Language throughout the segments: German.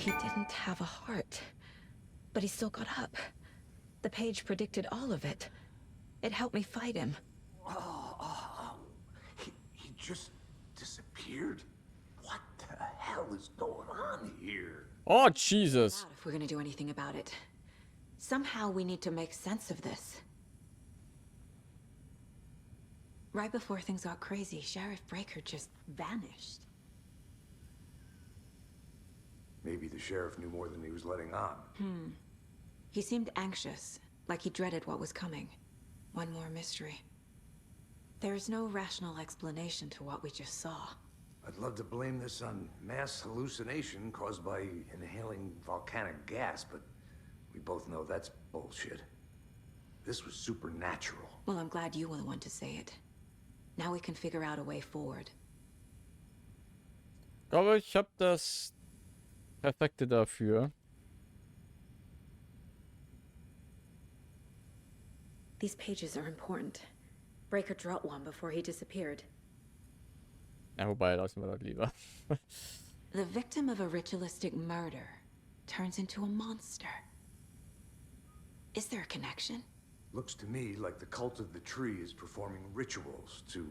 He didn't have a heart, but he still got up. The page predicted all of it. It helped me fight him. He just disappeared? What the hell is going on here? Oh, Jesus. If we're gonna do anything about it. Somehow we need to make sense of this. Right before things got crazy, Sheriff Breaker just vanished. Maybe the sheriff knew more than he was letting on. He seemed anxious, like he dreaded what was coming. One more mystery. There's no rational explanation to what we just saw. I'd love to blame this on mass hallucination caused by inhaling volcanic gas, but we both know that's bullshit. This was supernatural. Well, I'm glad you were the one to say it. Now we can figure out a way forward. Ich glaube, ich habe das Perfekte dafür. These pages are important. Breaker dropped one before he disappeared. Ja, wobei, lassen wir das lieber. The victim of a ritualistic murder turns into a monster. Is there a connection? Looks to me like the cult of the tree is performing rituals to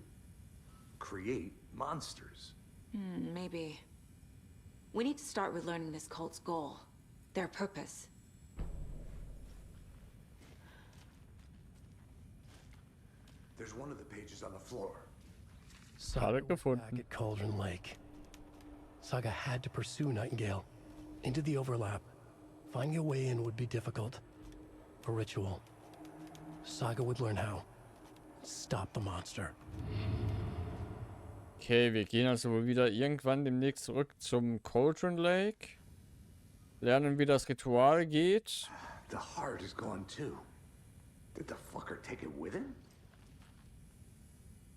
create monsters. Maybe. We need to start with learning this cult's goal. Their purpose. There's one of the pages on the floor. Saga was gefunden. back at Cauldron Lake. Saga had to pursue Nightingale into the overlap. Finding a way in would be difficult. A ritual. Saga would learn how. Stop the monster. Okay, wir gehen also wohl wieder irgendwann demnächst zurück zum Cauldron Lake. Lernen, wie das Ritual geht. The heart is gone too. Did the fucker take it with him?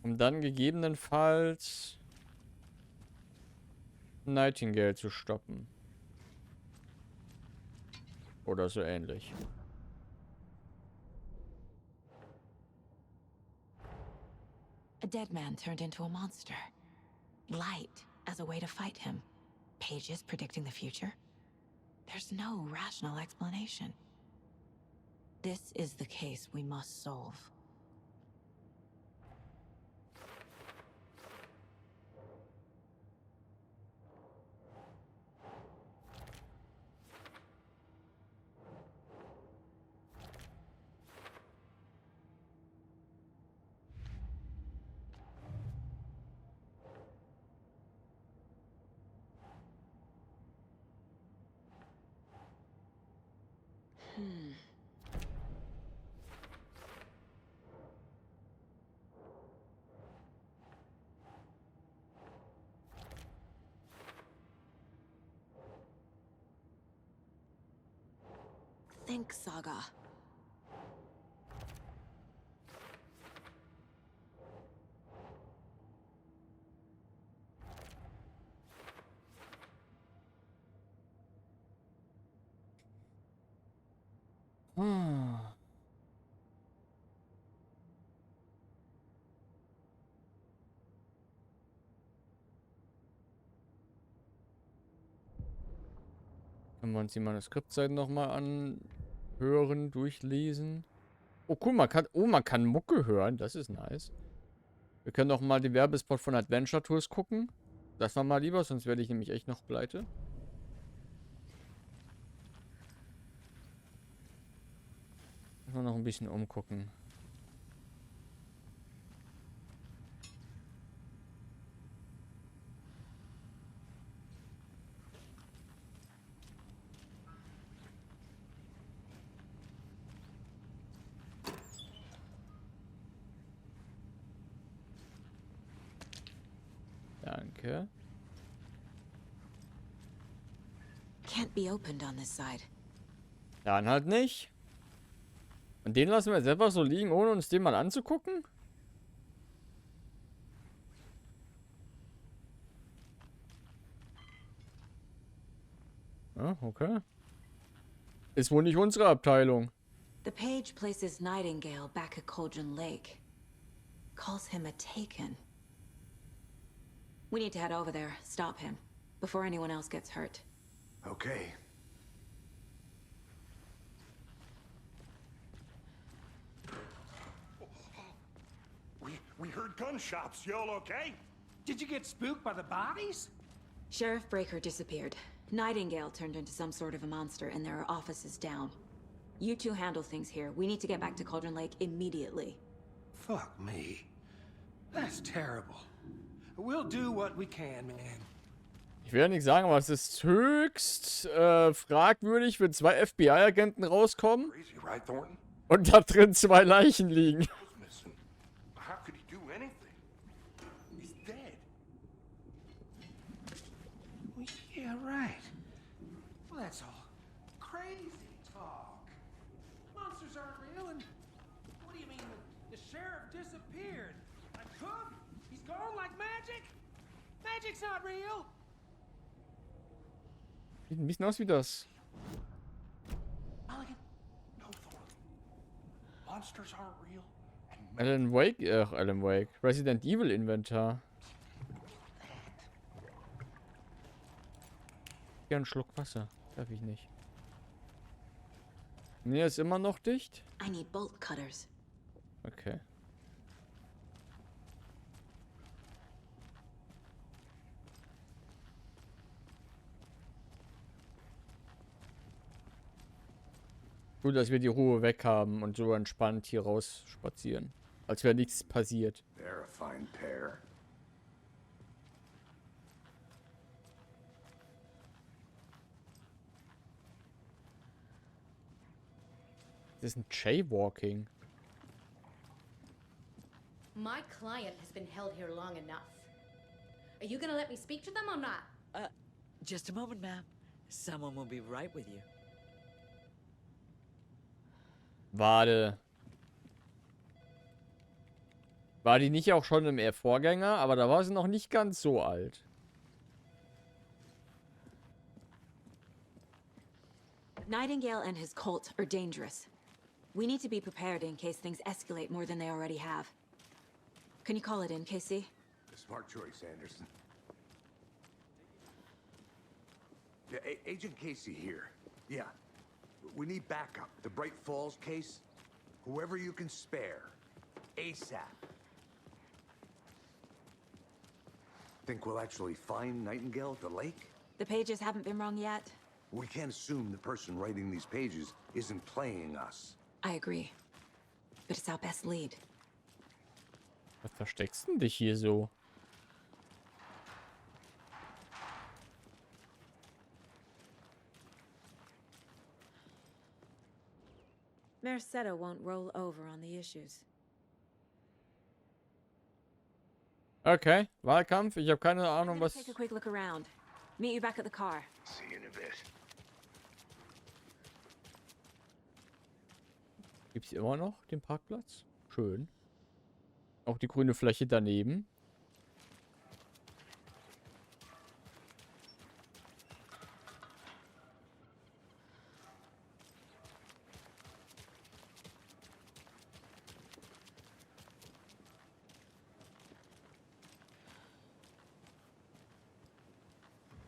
Um dann gegebenenfalls Nightingale zu stoppen. Oder so ähnlich. A dead man turned into a monster. Light as a way to fight him. Pages predicting the future. There's no rational explanation. This is the case we must solve. Think, Saga. Können wir uns die Manuskriptseiten nochmal anhören, durchlesen. Oh, cool, man kann Mucke hören. Das ist nice. Wir können noch mal die Werbespot von Adventure Tours gucken. Das war mal lieber, sonst werde ich nämlich echt noch pleite. Müssen wir noch ein bisschen umgucken. Danke. Can't be opened on this side. Dann halt nicht. Und den lassen wir jetzt einfach so liegen, ohne uns den mal anzugucken? Ah, okay. Ist wohl nicht unsere Abteilung. The page places Nightingale back at Cauldron Lake. Calls him a taken. We need to head over there, stop him, before anyone else gets hurt. Okay. We heard gunshots. Y'all okay? Did you get spooked by the bodies? Sheriff Breaker disappeared. Nightingale turned into some sort of a monster, and there are offices down. You two handle things here. We need to get back to Cauldron Lake immediately. Fuck me. That's terrible. We'll do what we can, man. Ich will ja nicht sagen, aber es ist höchst fragwürdig, wenn 2 FBI-Agenten rauskommen Crazy, right, Thornton? und da drin 2 Leichen liegen. Was missing. How could he do anything? He's dead. Well, yeah, right. Well, that's all crazy talk. Monsters aren't real, and what do you mean the sheriff disappeared? Like Cook? He's gone like magic? Magic's not real. Sieht ein bisschen aus wie das. Mulligan. No, Thornton. Monsters aren't real. Alan Wake. Resident Evil Inventar. Ja, einen Schluck Wasser. Darf ich nicht. Nee, ist immer noch dicht. I need bolt cutters. Okay. Gut, dass wir die Ruhe weg haben und so entspannt hier raus spazieren. Als wäre nichts passiert. They're a fine pair. Das ist ein Jaywalking. My client has been held here long enough. Are you gonna let me speak to them or not? Just a moment, ma'am. Someone will be right with you. Warte. War die nicht auch schon im Vorgänger? Aber da war sie noch nicht ganz so alt. Nightingale and his cult are dangerous. We need to be prepared in case things escalate more than they already have. Can you call it in, Casey? A smart choice, Anderson. Yeah, Agent Casey here. Yeah. We need backup. The Bright Falls case. Whoever you can spare. ASAP. Think we'll actually find Nightingale at the lake? The pages haven't been rung yet. We can't assume the person writing these pages isn't playing us. I agree. But it's our best lead. Was versteckst du denn dich hier so? Mercado won't roll over on the issues. Okay, Wahlkampf. Ich habe keine I'm Ahnung, gonna was... take a quick look around. Meet you back at the car. See you in a bit. Gibt es immer noch den Parkplatz? Schön. Auch die grüne Fläche daneben.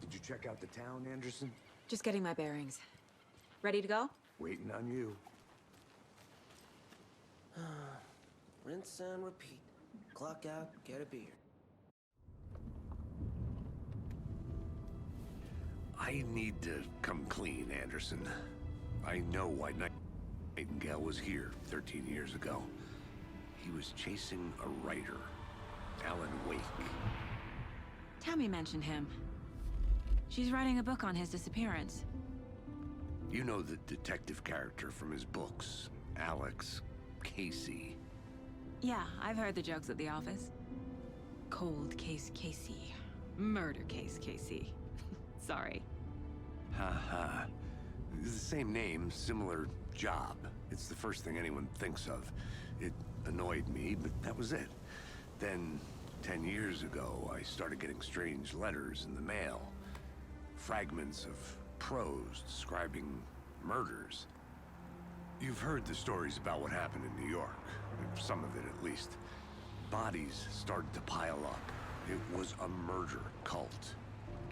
Did you check out the town, Anderson? Just getting my bearings. Ready to go? Waiting on you. Rinse and repeat. Clock out, get a beer. I need to come clean, Anderson. I know why Nightingale was here 13 years ago. He was chasing a writer, Alan Wake. Tammy mentioned him. She's writing a book on his disappearance. You know the detective character from his books, Alex, Casey. Yeah, I've heard the jokes at the office. Cold case Casey. Murder case Casey. Sorry. Ha. It's the same name, similar job. It's the first thing anyone thinks of. It annoyed me, but that was it. Then, 10 years ago, I started getting strange letters in the mail. Fragments of prose describing murders. You've heard the stories about what happened in New York. Some of it, at least. Bodies started to pile up. It was a murder cult.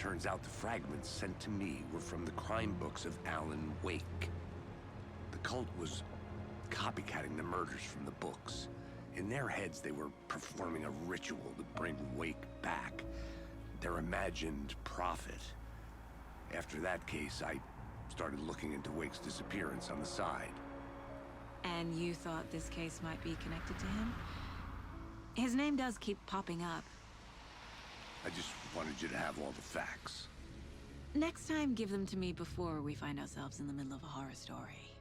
Turns out the fragments sent to me were from the crime books of Alan Wake. The cult was copycatting the murders from the books. In their heads, they were performing a ritual to bring Wake back. Their imagined prophet. After that case, I started looking into Wake's disappearance on the side. And you thought this case might be connected to him? His name does keep popping up. I just wanted you to have all the facts. Next time, give them to me before we find ourselves in the middle of a horror story.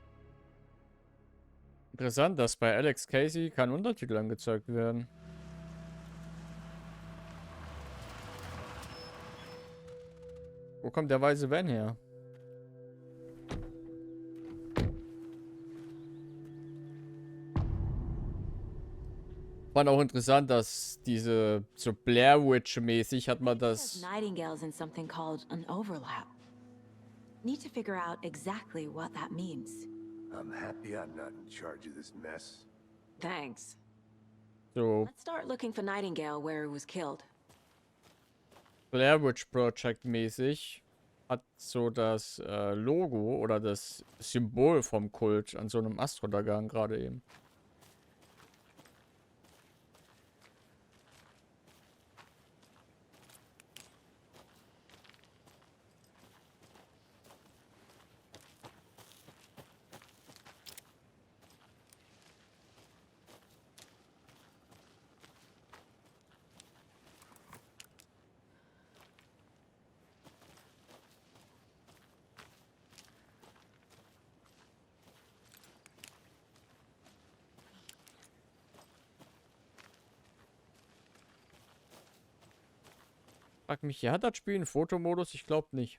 Interessant, dass bei Alex Casey keine Untertitel angezeigt werden. Wo kommt der weiße Van her? Fand auch interessant, dass diese so Blair Witch mäßig hat man das. Nightingale's in something called an overlap. Need to figure out exactly what that means. I'm happy I'm not in charge of this mess. Thanks. So Let's start looking for Nightingale where he was killed. Blair Witch Project mäßig hat so das Logo oder das Symbol vom Kult an so einem Astruntergang gerade eben. Frag mich, ja, hat das Spiel einen Fotomodus? Ich glaube nicht.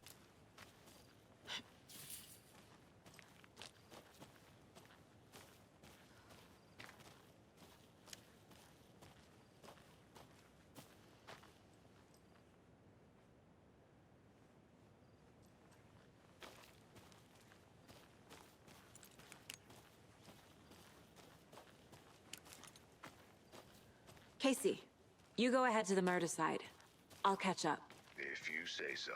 Casey, you go ahead to the murder side. I'll catch up. If you say so.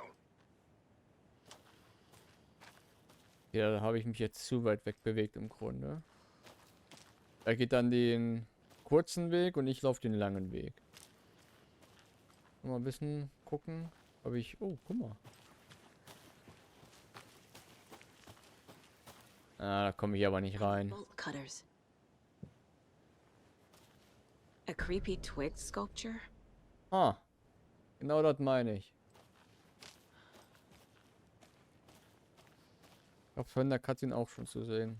Ja, da habe ich mich jetzt zu weit weg bewegt im Grunde. Er geht dann den kurzen Weg und ich laufe den langen Weg. Mal ein bisschen gucken, ob ich... Oh, guck mal. Ah, da komme ich aber nicht rein. Bolt cutters. A creepy twig sculpture? Ah, genau das meine ich. Ich habe vorhin der Cutscene auch schon zu sehen.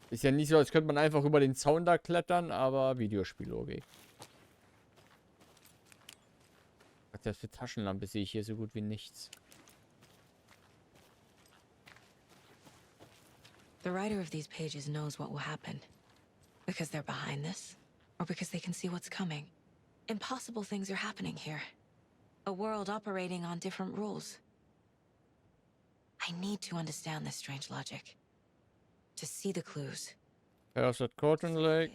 Ist ja nicht so, als könnte man einfach über den Zaun da klettern, aber Videospiellogik. Selbst für Taschenlampe sehe ich hier so gut wie nichts. The writer of these pages knows what will happen. Because they're behind this, or because they can see what's coming. Impossible things are happening here. A world operating on different rules. I need to understand this strange logic. To see the clues. Chaos at Cotton Lake.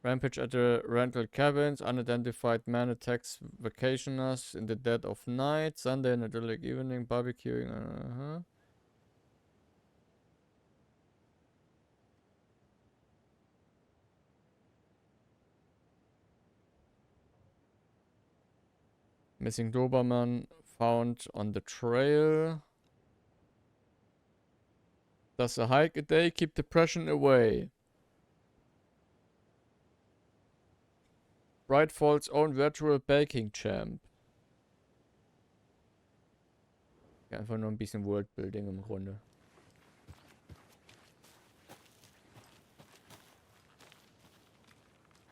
Rampage at the rental cabins. Unidentified man attacks vacationers in the dead of night. Sunday and idyllic evening. Barbecuing. Missing Doberman found on the trail. Does a hike a day keep depression away? Brightfall's own virtual baking champ. Ja, einfach nur ein bisschen Worldbuilding im Grunde.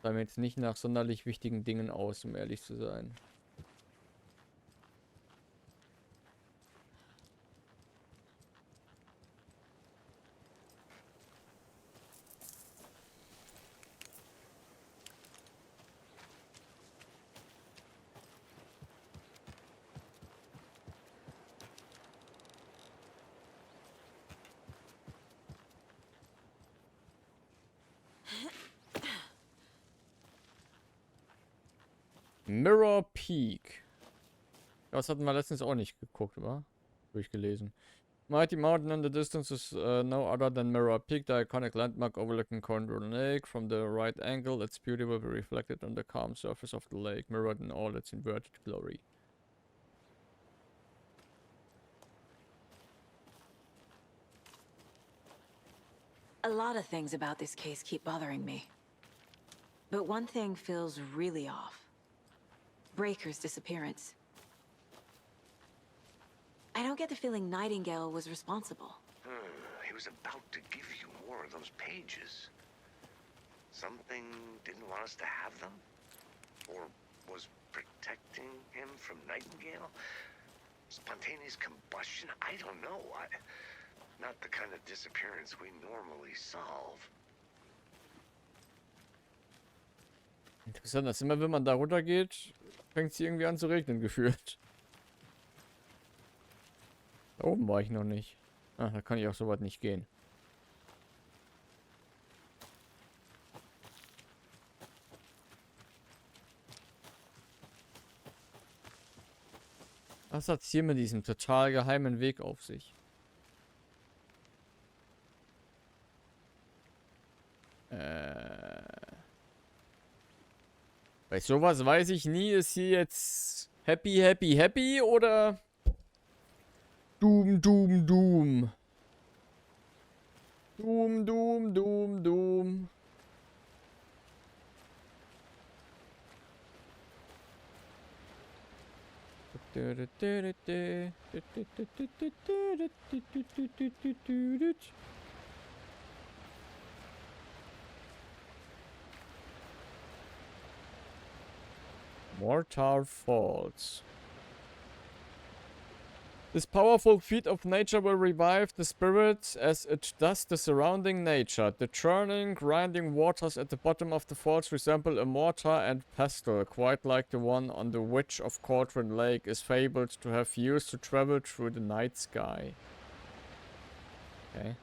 Sah mir jetzt nicht nach sonderlich wichtigen Dingen aus, um ehrlich zu sein. Mirror Peak. Das hatten wir letztens auch nicht geguckt, wa? Durchgelesen. Mighty Mountain in the distance is no other than Mirror Peak, the iconic landmark overlooking Condor Lake. From the right angle, its beauty will be reflected on the calm surface of the lake, mirrored in all its inverted glory. A lot of things about this case keep bothering me. But one thing feels really off. Breaker's disappearance. I don't get the feeling Nightingale was responsible. He was about to give you more of those pages. Something didn't want us to have them? Or was protecting him from Nightingale? Spontaneous combustion? I don't know. Not the kind of disappearance we normally solve. Interessant, dass immer wenn man da runter geht, fängt es irgendwie an zu regnen, gefühlt. Da oben war ich noch nicht. Ah, da kann ich auch so weit nicht gehen. Was hat's hier mit diesem total geheimen Weg auf sich? Bei sowas weiß ich nie, ist hier jetzt happy, happy, happy oder Doom, Doom, Doom. Doom, Doom, Doom, Doom. Mortar Falls. This powerful feat of nature will revive the spirits as it does the surrounding nature. The churning, grinding waters at the bottom of the falls resemble a mortar and pestle, quite like the one on the Witch of Cauldron Lake is fabled to have used to travel through the night sky. Okay.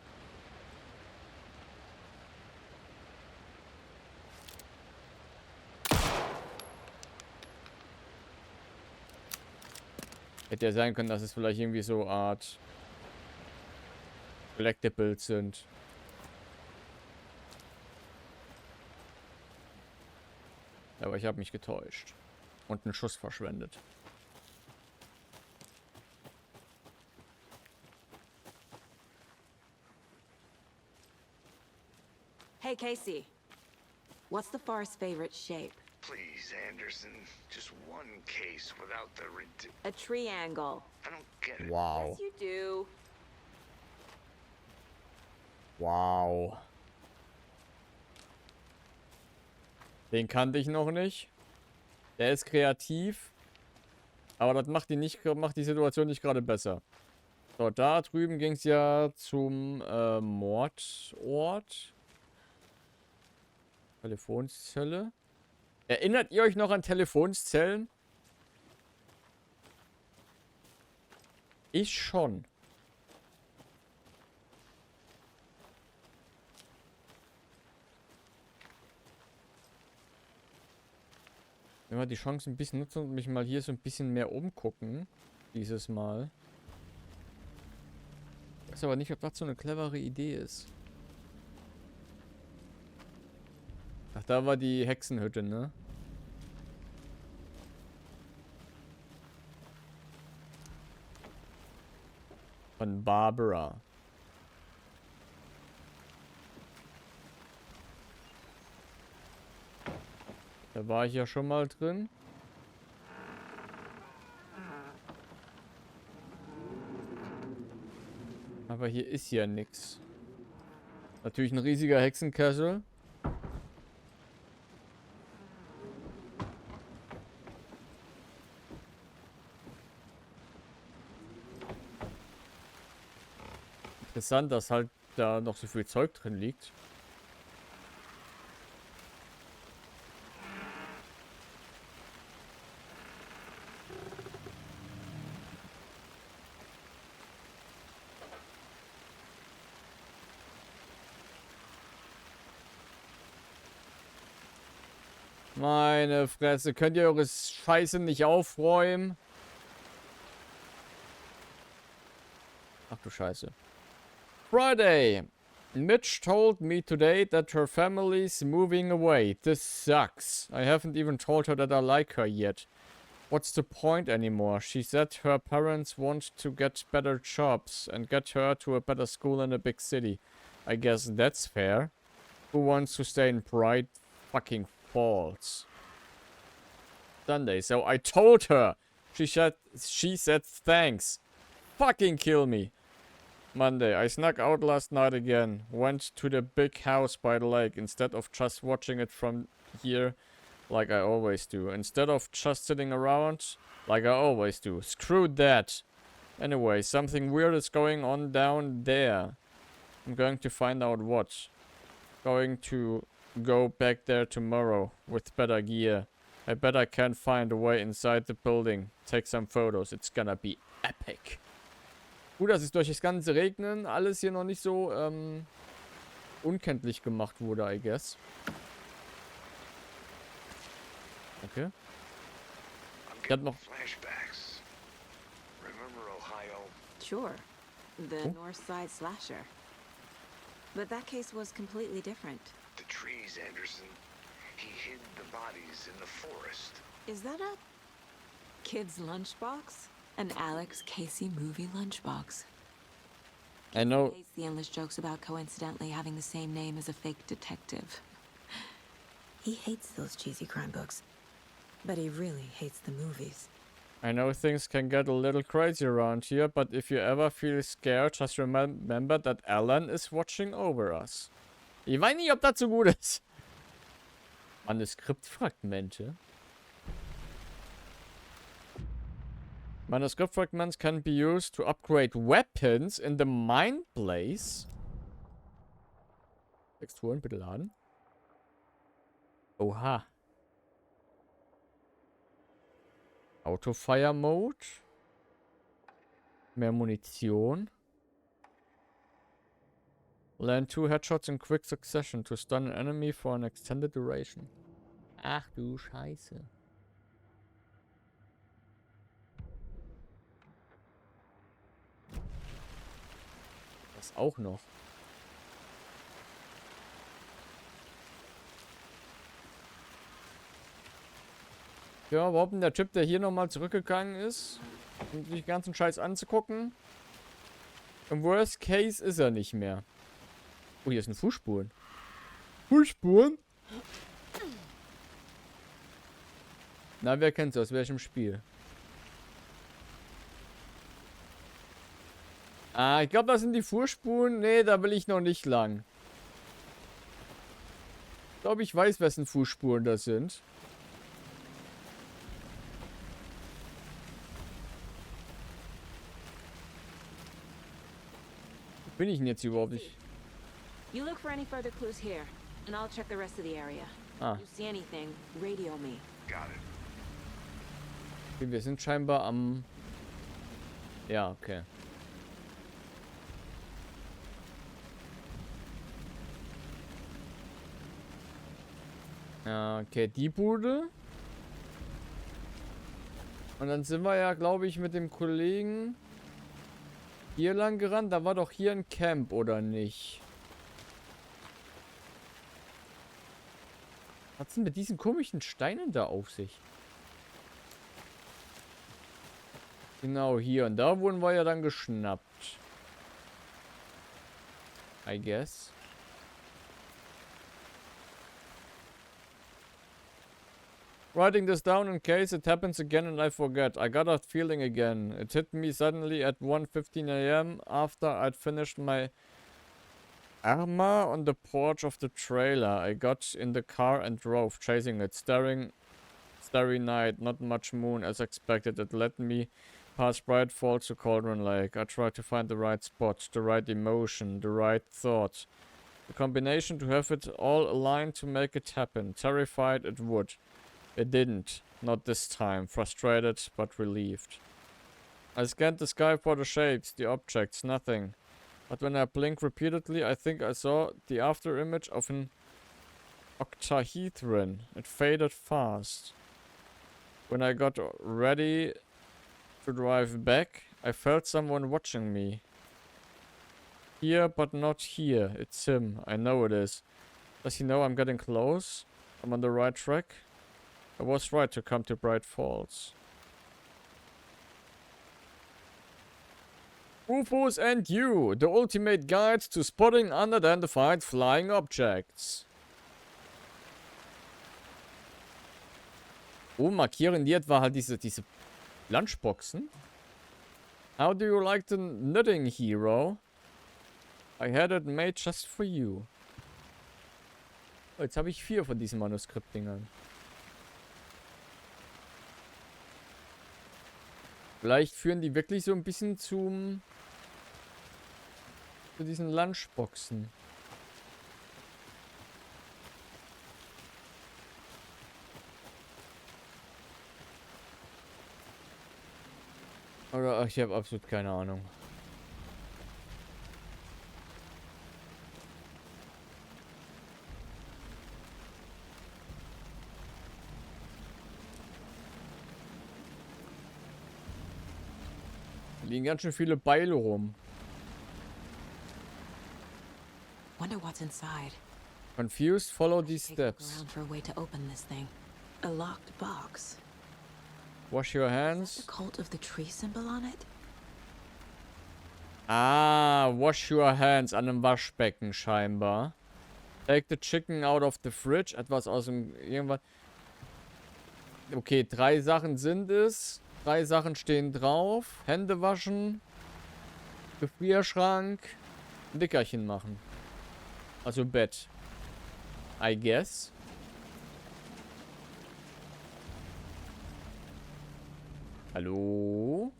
Hätte ja sein können, dass es vielleicht irgendwie so Art Collectibles sind. Aber ich habe mich getäuscht. Und einen Schuss verschwendet. Hey, Casey. What's the Far's favorite shape? Please, Anderson. Just one case without the A triangle. I don't get it. Wow. Yes, you do. Wow. Den kannte ich noch nicht. Der ist kreativ. Aber das macht die Situation nicht gerade besser. So, da drüben ging es ja zum Mordort. Telefonzelle. Erinnert ihr euch noch an Telefonzellen? Ich schon. Wenn wir die Chance ein bisschen nutzen und mich mal hier so ein bisschen mehr umgucken. Dieses Mal. Ich weiß aber nicht, ob das so eine clevere Idee ist. Ach, da war die Hexenhütte, ne? Von Barbara. Da war ich ja schon mal drin. Aber hier ist ja nichts. Natürlich ein riesiger Hexenkessel. Interessant, dass halt da noch so viel Zeug drin liegt. Meine Fresse, könnt ihr eure Scheiße nicht aufräumen? Ach du Scheiße. Friday. Mitch told me today that her family's moving away. This sucks. I haven't even told her that I like her yet. What's the point anymore? She said her parents want to get better jobs and get her to a better school in a big city. I guess that's fair. Who wants to stay in Bright fucking Falls? Sunday. So I told her. She said thanks. Fucking kill me. Monday. I snuck out last night again. Went to the big house by the lake instead of just watching it from here like I always do. Instead of just sitting around like I always do. Screw that. Anyway, something weird is going on down there. I'm going to find out what. Going to go back there tomorrow with better gear. I bet I can find a way inside the building. Take some photos. It's gonna be epic. Gut, dass es durch das ganze Regnen alles hier noch nicht so unkenntlich gemacht wurde, I guess. Okay. Ich hab noch... Flashbacks. Remember Ohio? Sure. The North Side slasher. But that case was completely different. The trees, Anderson. He hid the bodies in the forest. Is that a kid's lunchbox? An Alex Casey movie lunchbox. I know. He hates the endless jokes about coincidentally having the same name as a fake detective. He hates those cheesy crime books. But he really hates the movies. I know things can get a little crazy around here, but if you ever feel scared, just remember that Alan is watching over us. Ich weiß nicht, ob das so gut ist. Manuskriptfragmente. Manuscript can be used to upgrade weapons in the mine place. Texturen bitte laden. Oha. Autofire Mode. Mehr Munition. Land 2 headshots in quick succession to stun an enemy for an extended duration. Ach du Scheiße. Das auch noch. Ja, überhaupt der Typ, der hier nochmal zurückgegangen ist, um sich den ganzen Scheiß anzugucken. Im Worst Case ist er nicht mehr. Oh, hier sind Fußspuren. Fußspuren? Na, wer kennt's aus welchem Spiel? Ah, ich glaube, das sind die Fußspuren. Nee, da will ich noch nicht lang. Ich glaube, ich weiß, wessen Fußspuren das sind. Wo bin ich denn jetzt überhaupt nicht? You look for any further clues here, and I'll check the rest of the area. Ah. If you see anything, radio me. Got it. Okay, wir sind scheinbar am... Ja, okay. Ja, okay, die Bude. Und dann sind wir ja, glaube ich, mit dem Kollegen hier lang gerannt. Da war doch hier ein Camp, oder nicht? Was sind mit diesen komischen Steinen da auf sich? Genau, hier. Und da wurden wir ja dann geschnappt. I guess. Writing this down in case it happens again and I forget. I got a feeling again. It hit me suddenly at 1:15 a.m. after I'd finished my armor on the porch of the trailer. I got in the car and drove, chasing it. Starry night, not much moon as expected. It led me past Bright Falls to Cauldron Lake. I tried to find the right spot, the right emotion, the right thought. The combination to have it all aligned to make it happen. Terrified it would. It didn't. Not this time. Frustrated, but relieved. I scanned the sky for the shapes, the objects, nothing. But when I blinked repeatedly, I think I saw the after image of an octahedron. It faded fast. When I got ready to drive back, I felt someone watching me. Here, but not here. It's him. I know it is. Does he know I'm getting close? I'm on the right track? I was right to come to Bright Falls. UFOs and you, the ultimate guide to spotting unidentified flying objects. Oh, markieren die etwa halt diese Lunchboxen? How do you like the knitting, hero? I had it made just for you. Oh, jetzt habe ich 4 von diesen Manuskriptdingern. Vielleicht führen die wirklich so ein bisschen zu diesen Lunchboxen. Oder ach, ich habe absolut keine Ahnung. Da liegen ganz schön viele Beile rum. Wonder what's inside. Confused, follow these Take a look steps. around for a way to open this thing. A locked box. Wash your Is that hands. the cult of the tree symbol on it? Ah, wash your hands an einem Waschbecken scheinbar. Take the chicken out of the fridge. Etwas aus dem irgendwas. Okay, 3 Sachen sind es. 3 Sachen stehen drauf. Hände waschen. Gefrierschrank. Ein Dickerchen machen. Also Bett. I guess. Hallo?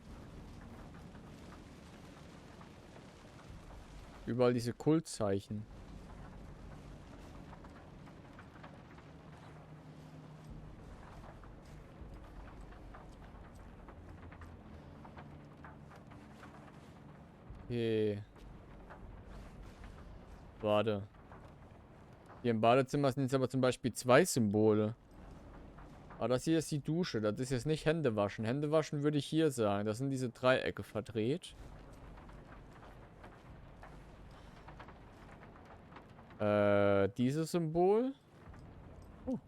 Überall diese Kultzeichen. Okay. Warte. Hier im Badezimmer sind jetzt aber zum Beispiel 2 Symbole. Aber das hier ist die Dusche. Das ist jetzt nicht Hände waschen. Hände waschen würde ich hier sagen. Das sind diese Dreiecke verdreht. Dieses Symbol. Oh.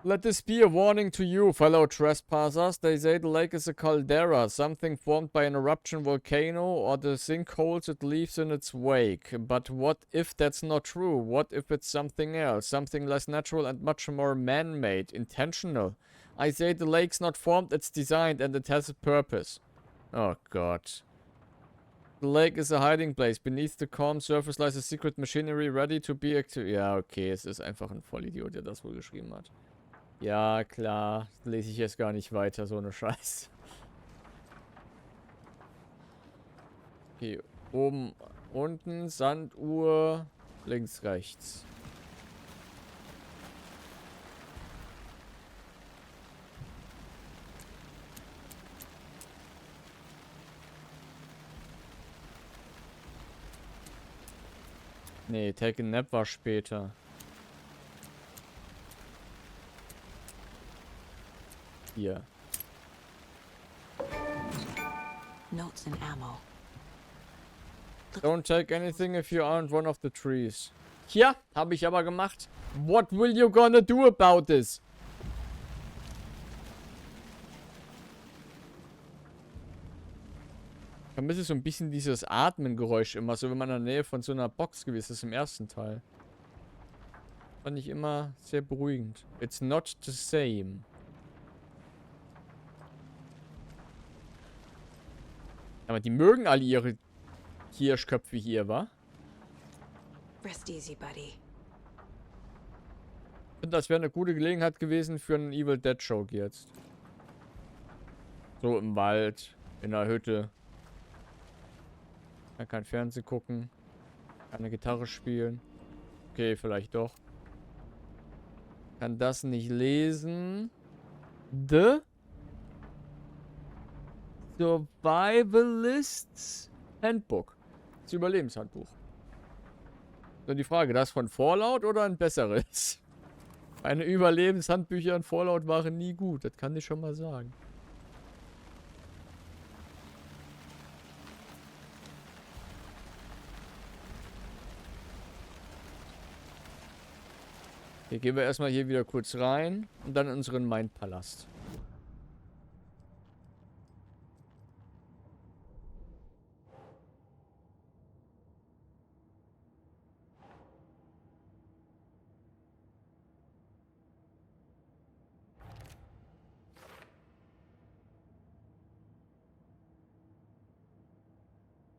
Let this be a warning to you, fellow trespassers. They say the lake is a caldera, something formed by an eruption volcano or the sinkholes it leaves in its wake. But what if that's not true? What if it's something else? Something less natural and much more man-made, intentional. I say the lake's not formed, it's designed and it has a purpose. Oh God. The lake is a hiding place. Beneath the calm surface lies a secret machinery ready to be active. Ja, okay, es ist einfach ein Vollidiot, der das wohl geschrieben hat. Ja, klar. Das lese ich jetzt gar nicht weiter, so eine Scheiße. Okay, oben, unten, Sanduhr, links, rechts. Nee, Take a Nap war später. Hier. Notes and ammo. Don't take anything if you aren't one of the trees. Ja, habe ich aber gemacht. What will you gonna do about this? Ich vermisse so ein bisschen dieses Atmengeräusch immer, so wenn man in der Nähe von so einer Box gewesen ist im ersten Teil. Fand ich immer sehr beruhigend. It's not the same. Aber die mögen alle ihre Hirschköpfe hier, wa? Rest easy, buddy. Ich finde, das wäre eine gute Gelegenheit gewesen für einen Evil Dead Joke jetzt. So im Wald, in der Hütte. Kann kein Fernsehen gucken. Keine Gitarre spielen. Okay, vielleicht doch. Kann das nicht lesen. The Survivalists Handbook. Das Überlebenshandbuch. Nur die Frage, das von Fallout oder ein besseres? Meine Überlebenshandbücher in Fallout waren nie gut. Das kann ich schon mal sagen. Hier gehen wir erstmal hier wieder kurz rein und dann in unseren Mindpalast.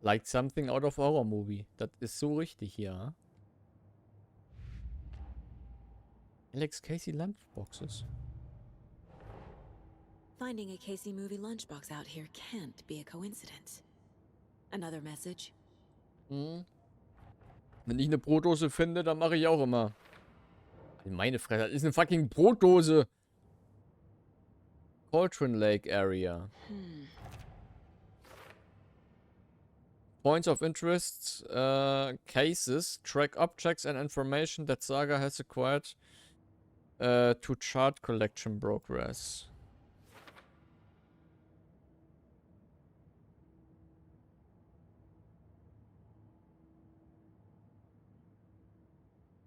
Like something out of a horror movie. Das ist so richtig, ja. Alex Casey Lunchboxes. Finding a Casey movie lunchbox out here can't be a coincidence. Another message? Hm. Wenn ich eine Brotdose finde, dann mache ich auch immer. Meine Fresse, das ist eine fucking Brotdose. Cauldron Lake Area. Points of interest, cases, track objects and information that Saga has acquired to chart collection progress.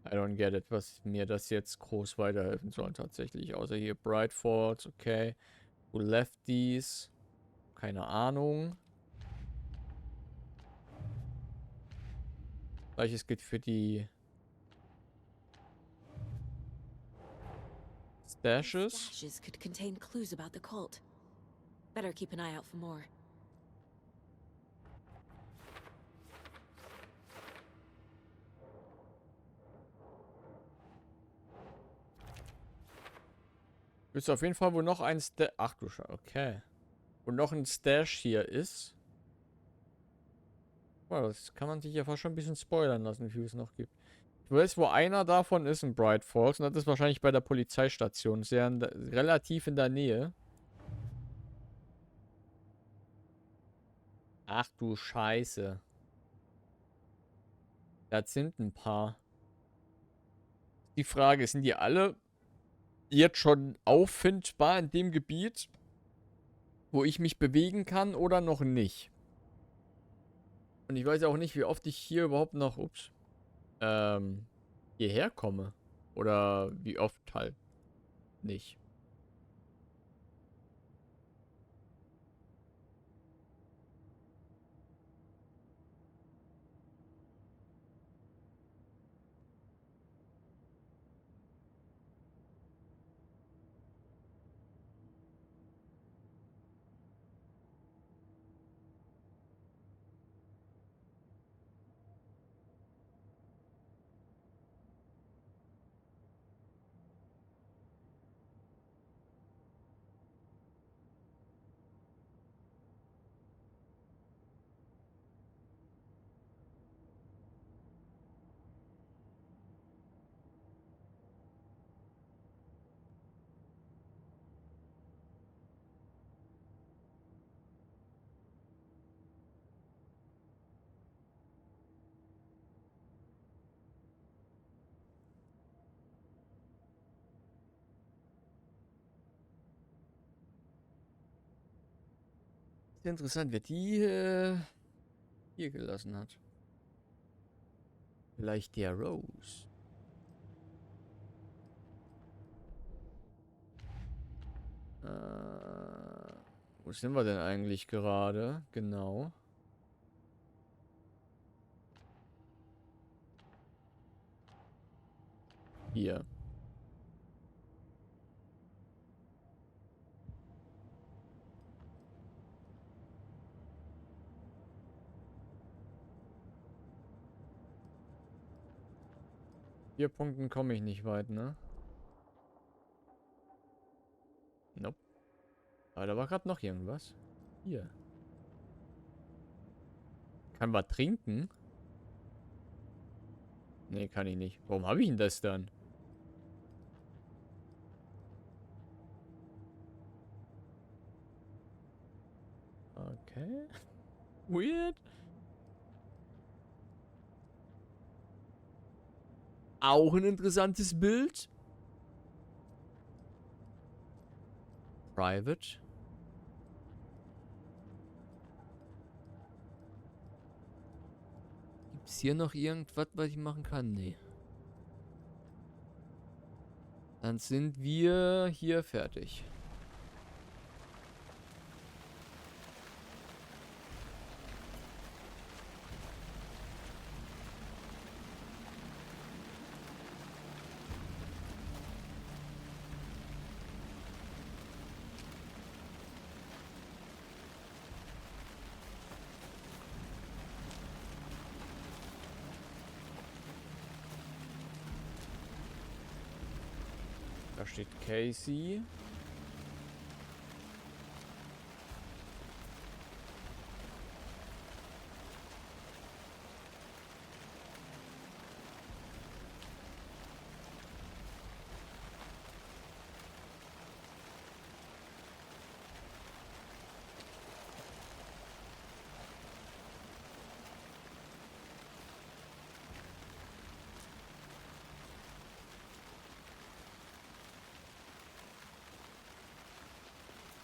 I don't get it, was mir das jetzt groß weiterhelfen soll tatsächlich. Außer hier Bright Falls, okay. Who left these? Keine Ahnung. Gleiches gilt für die Stashes. Stashes could contain clues about the cult. Better keep an eye out for more. Wisst auf jeden Fall, wo noch ein Stash... Ach du Scheiße, okay. Wo noch ein Stash hier ist. Wow, das kann man sich ja fast schon ein bisschen spoilern lassen, wie viel es noch gibt. Ich weiß, wo einer davon ist in Bright Falls. Und das ist wahrscheinlich bei der Polizeistation. Sehr relativ in der Nähe. Ach du Scheiße. Das sind ein paar. Die Frage, sind die alle jetzt schon auffindbar in dem Gebiet, wo ich mich bewegen kann oder noch nicht? Und ich weiß auch nicht, wie oft ich hier überhaupt noch, hierher komme. Oder wie oft halt nicht. Sehr interessant, wer die hier gelassen hat. Vielleicht der Rose. Wo sind wir denn eigentlich gerade? Genau. Hier. Vier Punkten komme ich nicht weit, ne? Nope. Aber da war gerade noch irgendwas. Hier. Kann was trinken? Nee, kann ich nicht. Warum habe ich denn das dann? Okay. Weird. Auch ein interessantes Bild. Private. Gibt es hier noch irgendwas, was ich machen kann? Nee. Dann sind wir hier fertig. Da steht Casey.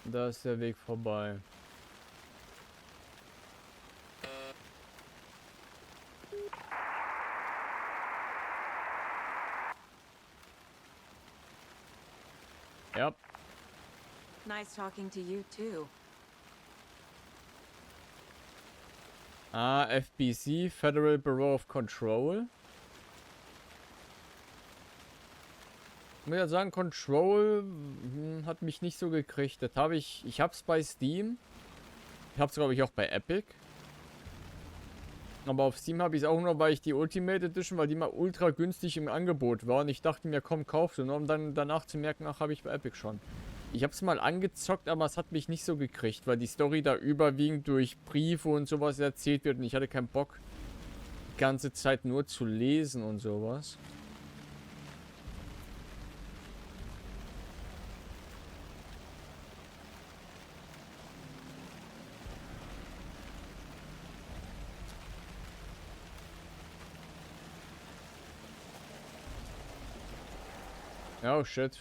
Da ist der Weg vorbei. Ja. Nice talking to you too. Ah, FBC, Federal Bureau of Control. Ich muss ja sagen, Control hat mich nicht so gekriegt. Das habe ich hab's bei Steam. Ich hab's, glaube ich, auch bei Epic. Aber auf Steam habe ich es auch nur, weil ich die Ultimate Edition, weil die mal ultra günstig im Angebot war. Und ich dachte mir, komm, kauf sie. Nur um dann danach zu merken, ach, habe ich bei Epic schon. Ich habe es mal angezockt, aber es hat mich nicht so gekriegt, weil die Story da überwiegend durch Briefe und sowas erzählt wird. Und ich hatte keinen Bock, die ganze Zeit nur zu lesen und sowas. Oh shit.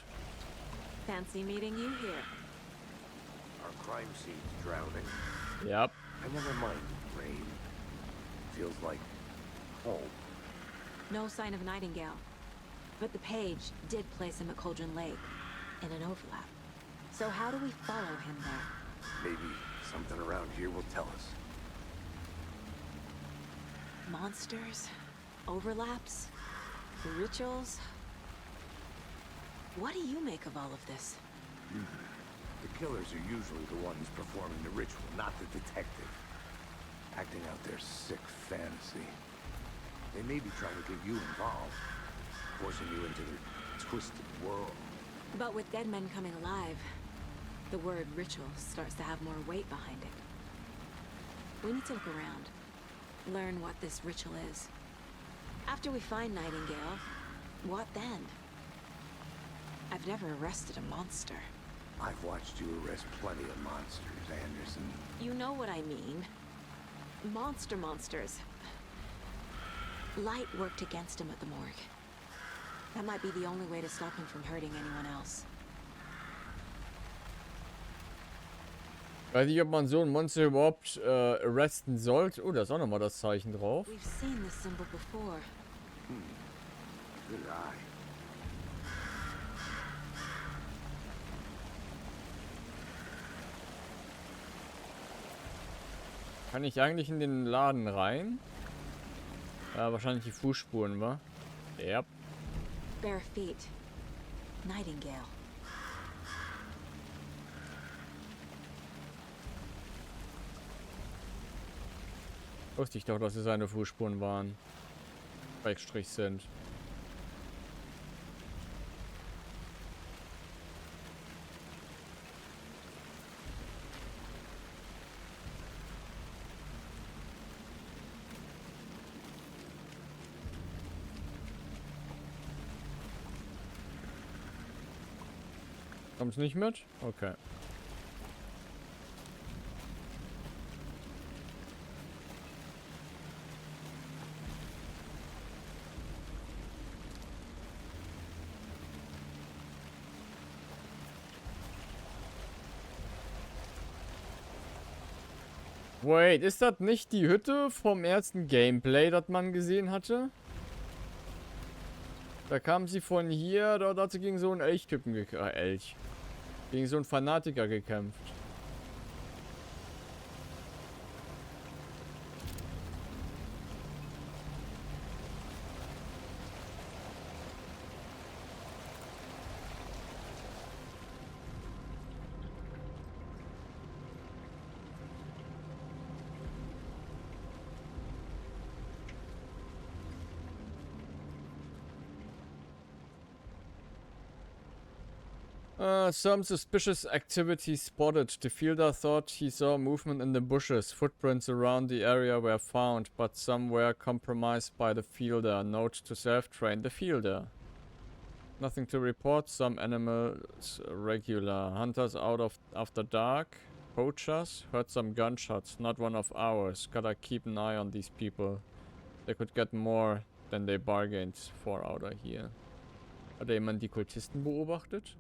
Fancy meeting you here. Our crime scene's drowning. Yep. I never mind rain. Feels like home. No sign of Nightingale. But the page did place him at Cauldron Lake in an overlap. So how do we follow him there? Maybe something around here will tell us. Monsters? Overlaps? Rituals? What do you make of all of this? The killers are usually the ones performing the ritual, not the detective. Acting out their sick fantasy. They may be trying to get you involved, forcing you into their twisted world. But with dead men coming alive, the word ritual starts to have more weight behind it. We need to look around, learn what this ritual is. After we find Nightingale, what then? I've never arrested a monster. I've watched you arrest plenty of monsters, Anderson. You know what I mean. Monsters. Light worked against him at the morgue. That might be the only way to stop him from hurting anyone else. Weiß nicht, ob man so ein Monster überhaupt arresten sollte. Oh, da ist auch nochmal das Zeichen drauf. We've seen this symbol before. Good eye. Kann ich eigentlich in den Laden rein? Ja, wahrscheinlich die Fußspuren, wa? Ja. Bare feet. Nightingale. Wusste ich doch, dass es seine Fußspuren waren. Schrägstrich sind. Kommt's nicht mit? Okay. Wait, ist das nicht die Hütte vom ersten Gameplay, das man gesehen hatte? Da kam sie von hier, dort hat sie gegen so einen Elchtypen gekämpft. Elch. Gegen so einen Fanatiker gekämpft. Some suspicious activity spotted. The fielder thought he saw movement in the bushes. Footprints around the area were found, but some were compromised by the fielder. Note to self-train the fielder. Nothing to report. Some animals regular. Hunters out of after dark. Poachers. Heard some gunshots. Not one of ours. Gotta keep an eye on these people. They could get more than they bargained for out of here. Hat da jemand die Kultisten beobachtet?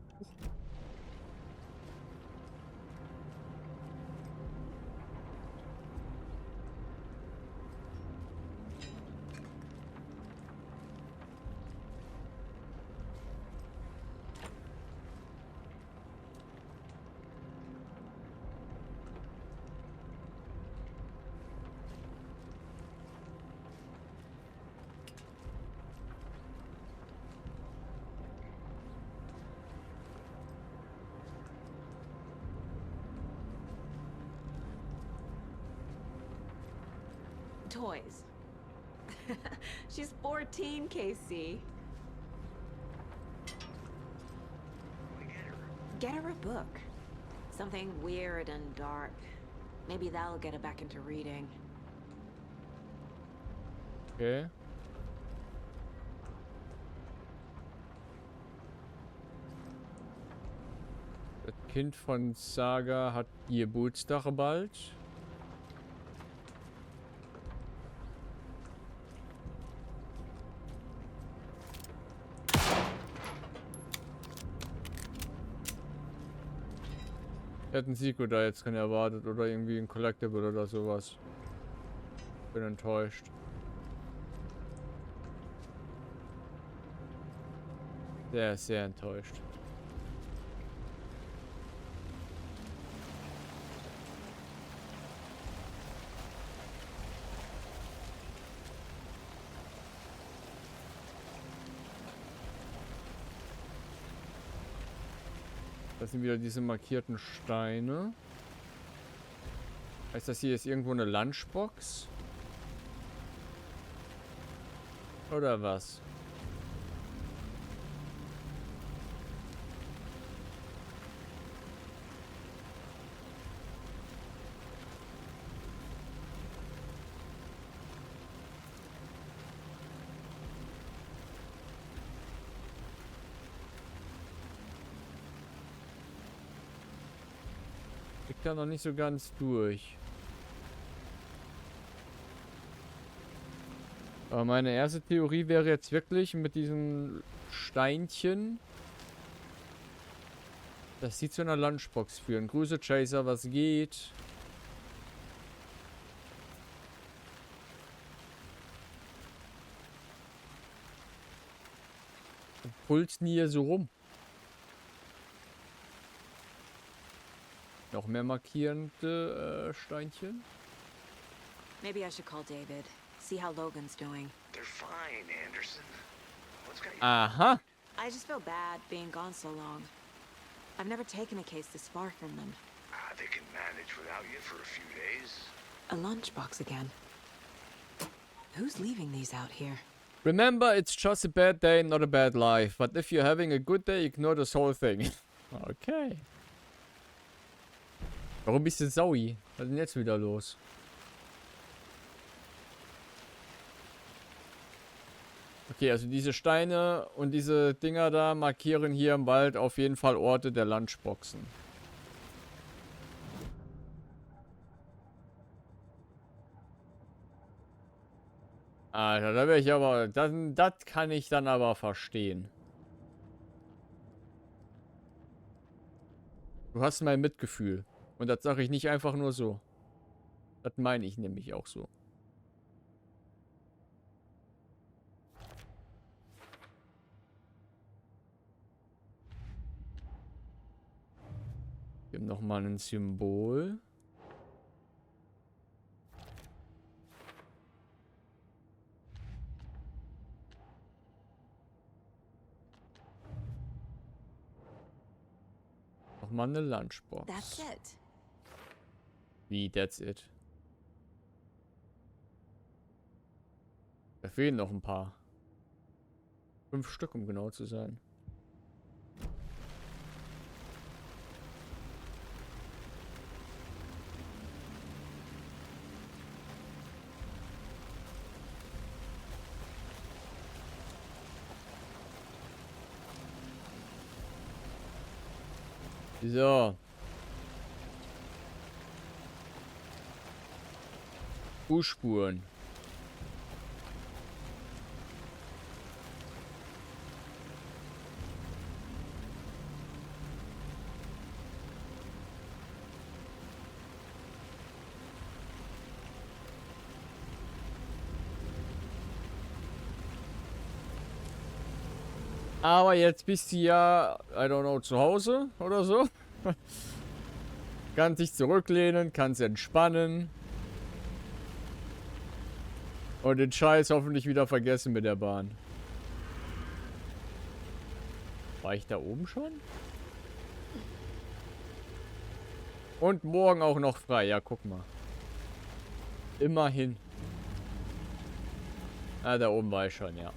Toys. She's 14, Casey. Get her a book. Something weird and dark. Maybe that'll get her back into reading. Okay. Das Kind von Saga hat Geburtstag bald. Hätten Siko da jetzt drin erwartet oder irgendwie ein Collectible oder sowas. Bin enttäuscht. Sehr, sehr enttäuscht. Das sind wieder diese markierten Steine. Heißt das, hier ist irgendwo eine Lunchbox? Oder was? Ich kann noch nicht so ganz durch. Aber meine erste Theorie wäre jetzt wirklich mit diesen Steinchen. Das sieht zu einer Lunchbox führen. Grüße Chaser, was geht? Pulst nie hier so rum. Noch mehr markierende Steinchen. Maybe I should call David. See how Logan's doing. They're fine, Anderson. What's got you? Aha. I just feel bad being gone so long. I've never taken a case this far from them. They can manage without you for a few days. A lunchbox again. Who's leaving these out here? Remember, it's just a bad day, not a bad life. But if you're having a good day, ignore this whole thing. Okay. Warum bist du Saui? Was ist denn jetzt wieder los? Okay, also diese Steine und diese Dinger da markieren hier im Wald auf jeden Fall Orte der Lunchboxen. Alter, da wäre ich aber... Das kann ich dann aber verstehen. Du hast mein Mitgefühl. Und das sage ich nicht einfach nur so. Das meine ich nämlich auch so. Wir haben nochmal ein Symbol. Nochmal eine Lunchbox. That's it. Wie, that's it? Da fehlen noch ein paar. 5 Stück, um genau zu sein. So. Fußspuren. Aber jetzt bist du ja, I don't know, zu Hause oder so. Kannst dich zurücklehnen, kannst entspannen. Und den Scheiß hoffentlich wieder vergessen mit der Bahn. War ich da oben schon? Und morgen auch noch frei. Ja, guck mal. Immerhin. Ah, da oben war ich schon, ja.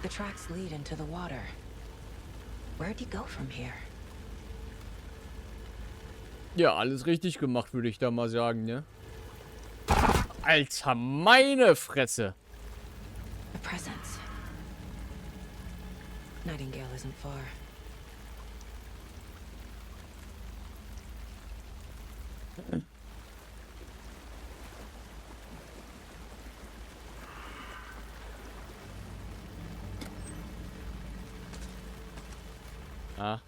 The tracks lead into the water. Where'd you go from here? Ja, alles richtig gemacht, würde ich da mal sagen, ne? Alter, meine Fresse! The presence. Nightingale isn't far. Ah.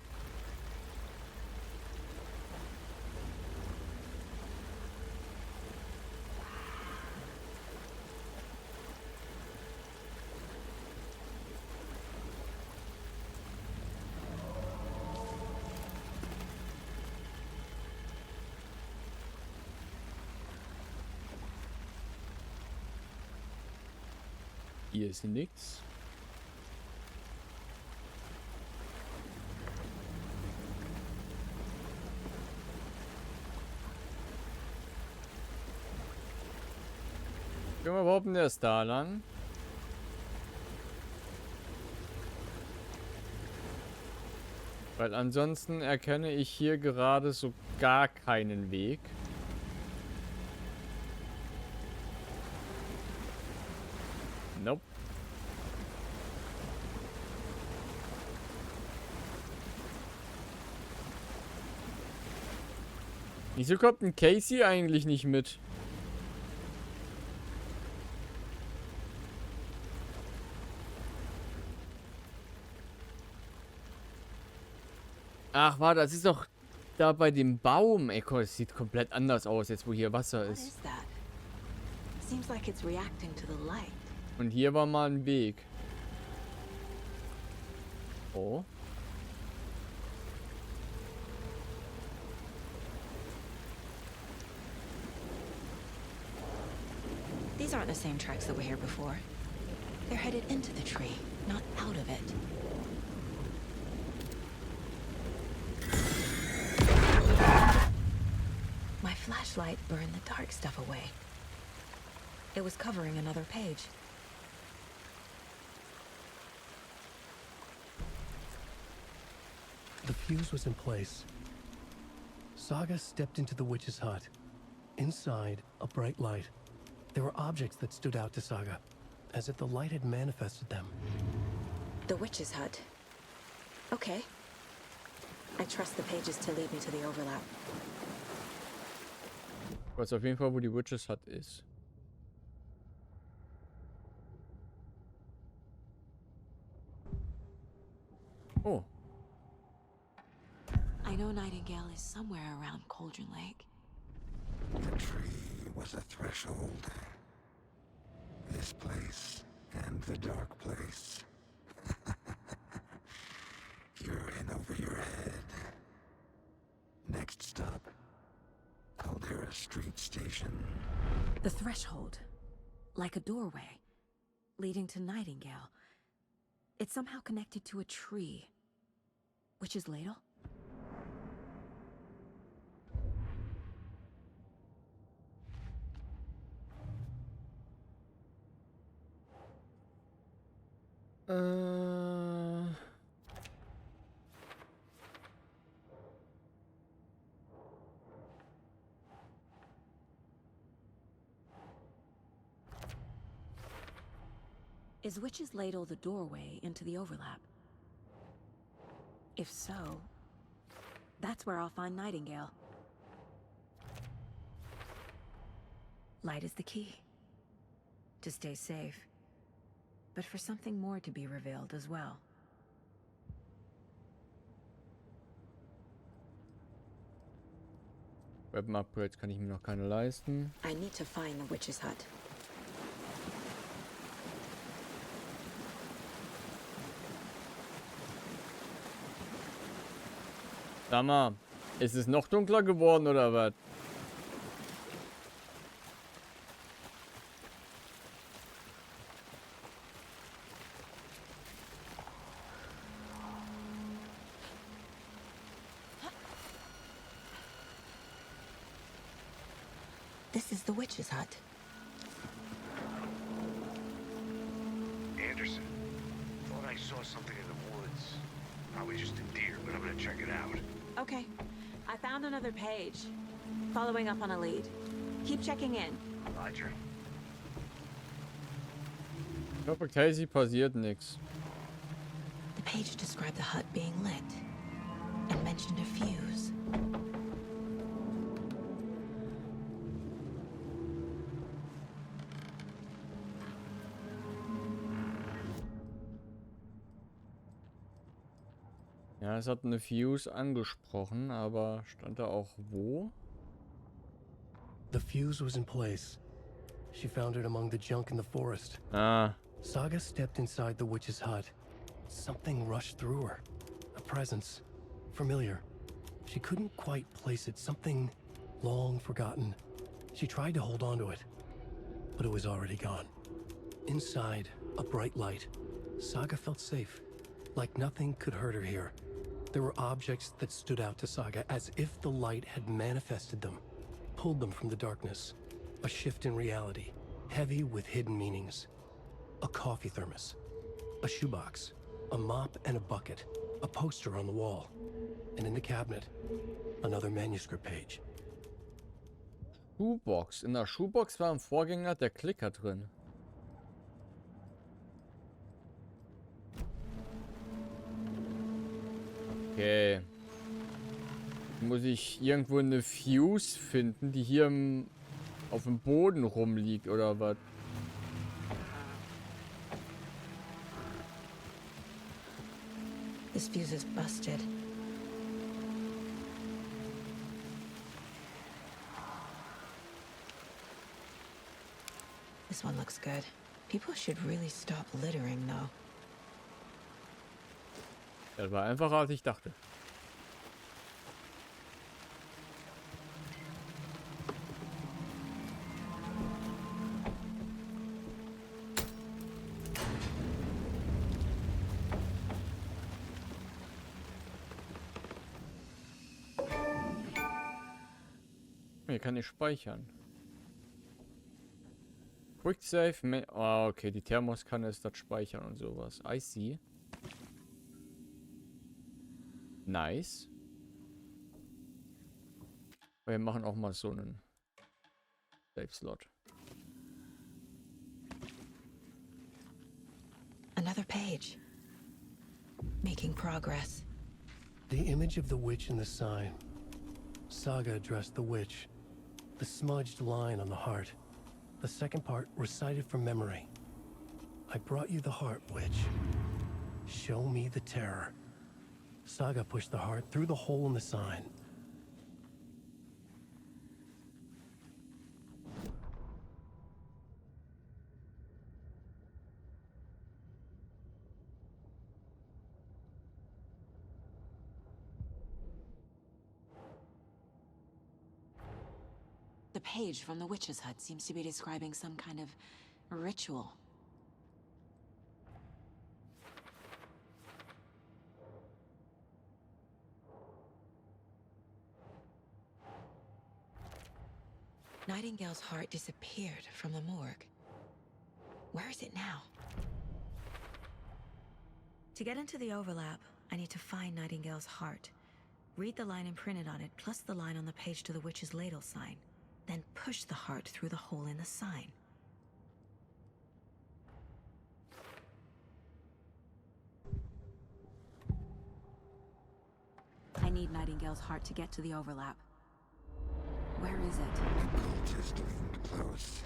Hier ist nix. Können wir behaupten, der ist da lang. Weil ansonsten erkenne ich hier gerade so gar keinen Weg. Nope. Wieso kommt ein Casey eigentlich nicht mit? Ach, warte, das ist doch da bei dem Baum. Ey, guck, es sieht komplett anders aus, jetzt wo hier Wasser What ist. is that? Seems like it's reacting to the light. Und hier war mal ein Weg. Oh. These aren't the same tracks that were here before. They're headed into the tree, not out of it. My flashlight burned the dark stuff away. It was covering another page. The fuse was in place. Saga stepped into the witch's hut. Inside, a bright light. There were objects that stood out to Saga, as if the light had manifested them. The witch's hut. Okay. I trust the pages to lead me to the overlap. Ich weiß auf jeden Fall, wo die Witches Hut ist. Oh. I know Nightingale is somewhere around Cauldron Lake. The tree was a threshold. This place and the dark place. You're in over your head. Next stop, Caldera Street Station. The threshold. Like a doorway. Leading to Nightingale. It's somehow connected to a tree. Witch's Ladle? Is Witch's Ladle the doorway into the overlap? If so, that's where I'll find Nightingale. Light is the key. To stay safe. But for something more to be revealed as well. Weapon-Upgrades kann ich mir noch keine leisten. I need to find the witch's hut. Sag mal, ist es noch dunkler geworden oder was? This is the witch's hut. Anderson, thought I saw something in the woods. Probably just a deer, but I'm gonna check it out. Okay. I found another page. Following up on a lead. Keep checking in. Roger. Ich glaube, Casey passiert nichts. The page described the hut being lit. And mentioned a fuse. Ja, es hat eine Fuse angesprochen, aber stand da auch wo? The fuse was in place. She found it among the junk in the forest. Ah, Saga stepped inside the witch's hut. Something rushed through her. A presence. Familiar. She couldn't quite place it. Something long forgotten. She tried to hold on to it, but it was already gone. Inside, a bright light. Saga felt safe. Like nothing could hurt her here. There were objects that stood out to Saga as if the light had manifested them, pulled them from the darkness. A shift in reality, heavy with hidden meanings. A coffee thermos, a shoebox, a mop and a bucket, a poster on the wall, and in the cabinet, another manuscript page. Schuhbox. In der Schuhbox war im Vorgänger der Klicker drin. Okay. Muss ich irgendwo eine Fuse finden, die hier auf dem Boden rumliegt oder was? This fuse is busted. This one looks good. People should really stop littering, though. Das war einfacher, als ich dachte. Hier kann ich speichern. Quick Save. Ah, okay, die Thermoskanne ist das Speichern und sowas. I see. Nice. Wir machen auch mal so einen Save-Slot. Another page. Making progress. The image of the witch in the sign. Saga addressed the witch. The smudged line on the heart. The second part recited from memory. I brought you the heart, witch. Show me the terror. Saga pushed the heart through the hole in the sign. The page from the witch's hut seems to be describing some kind of ritual. Nightingale's heart disappeared from the morgue. Where is it now? To get into the overlap, I need to find Nightingale's heart. Read the line imprinted on it, plus the line on the page to the witch's ladle sign. Then push the heart through the hole in the sign. I need Nightingale's heart to get to the overlap. Where is it? The cultist leaned close.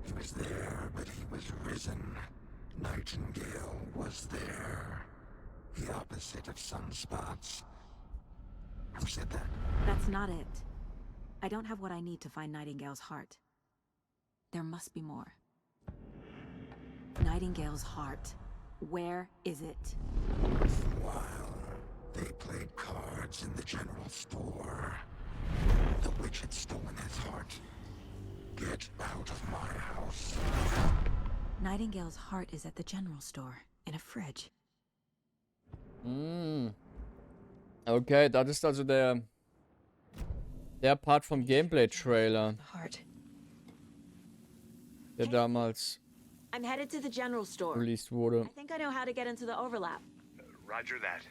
He was there, but he was risen. Nightingale was there. The opposite of sunspots. Who said that? That's not it. I don't have what I need to find Nightingale's heart. There must be more. Nightingale's heart. Where is it? While they played cards in the general store, the witch had stolen his heart. Get out of my house. Nightingale's heart is at the general store, in a fridge. Okay, das ist also der Part vom Gameplay-Trailer, The heart. der damals I'm headed to the general store. released wurde. I think I know how to get into the overlap. Roger that.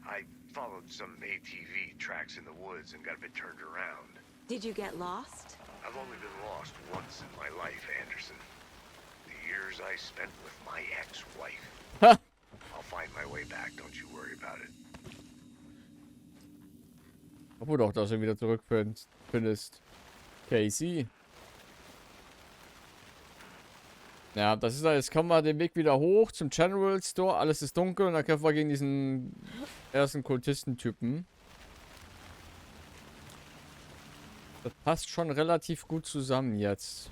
I followed some ATV tracks in the woods and got a bit turned around. Did you get lost? I've only been lost once in my life, Anderson. The years I spent with my ex-wife. Ha! I'll find my way back, don't you worry about it. Obwohl doch, dass du wieder zurückfindest. Casey. Ja, das ist jetzt kommen wir den Weg wieder hoch zum General Store. Alles ist dunkel und dann kämpfen wir gegen diesen ersten Kultistentypen. Das passt schon relativ gut zusammen jetzt.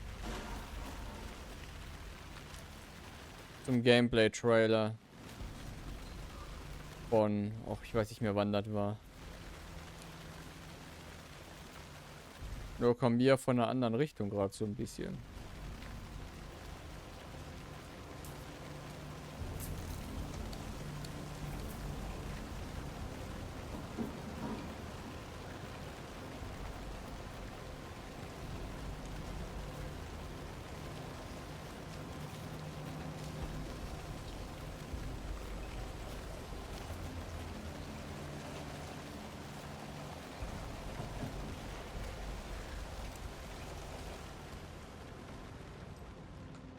Zum Gameplay-Trailer. Von, auch ich weiß nicht mehr wann das war. Nur kommen wir von einer anderen Richtung gerade so ein bisschen.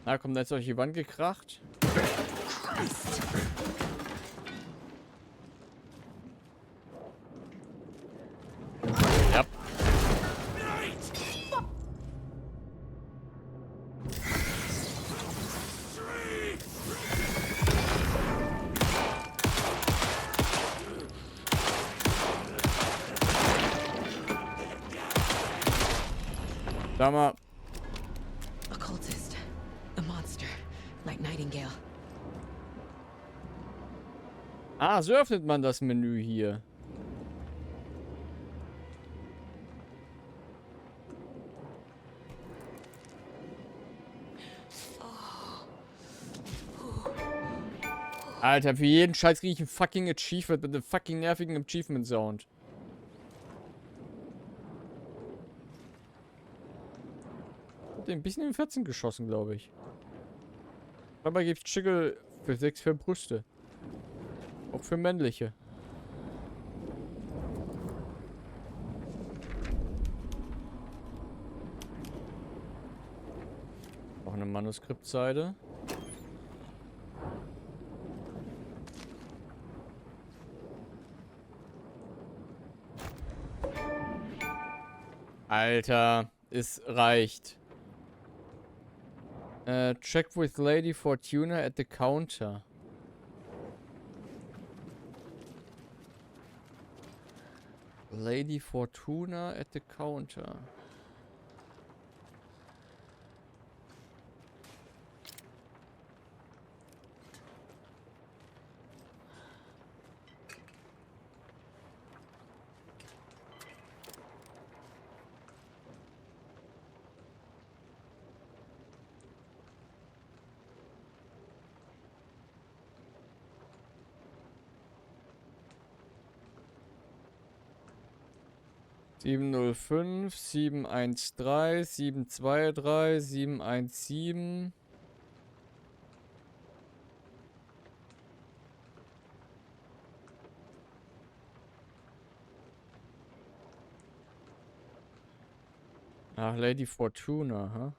Na komm, da ist euch die Wand gekracht. Ja. Sag mal. Occultist. A monster. Like Nightingale. Ah, so öffnet man das Menü hier. Alter, für jeden Scheiß kriege ich ein fucking Achievement mit einem fucking nervigen Achievement-Sound. Hab den ein bisschen in den 14 geschossen, glaube ich. Dabei gibt es Schickel für 6 für Brüste. Auch für männliche. Auch eine Manuskriptseite. Alter, es reicht. Check with Lady Fortuna at the counter. Lady Fortuna at the counter. Sieben null fünf 713 723 717. Ach, Lady Fortuna, ha?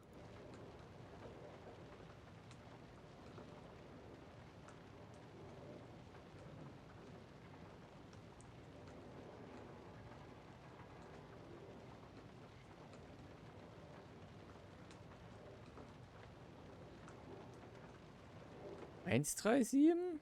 Eins, drei, sieben?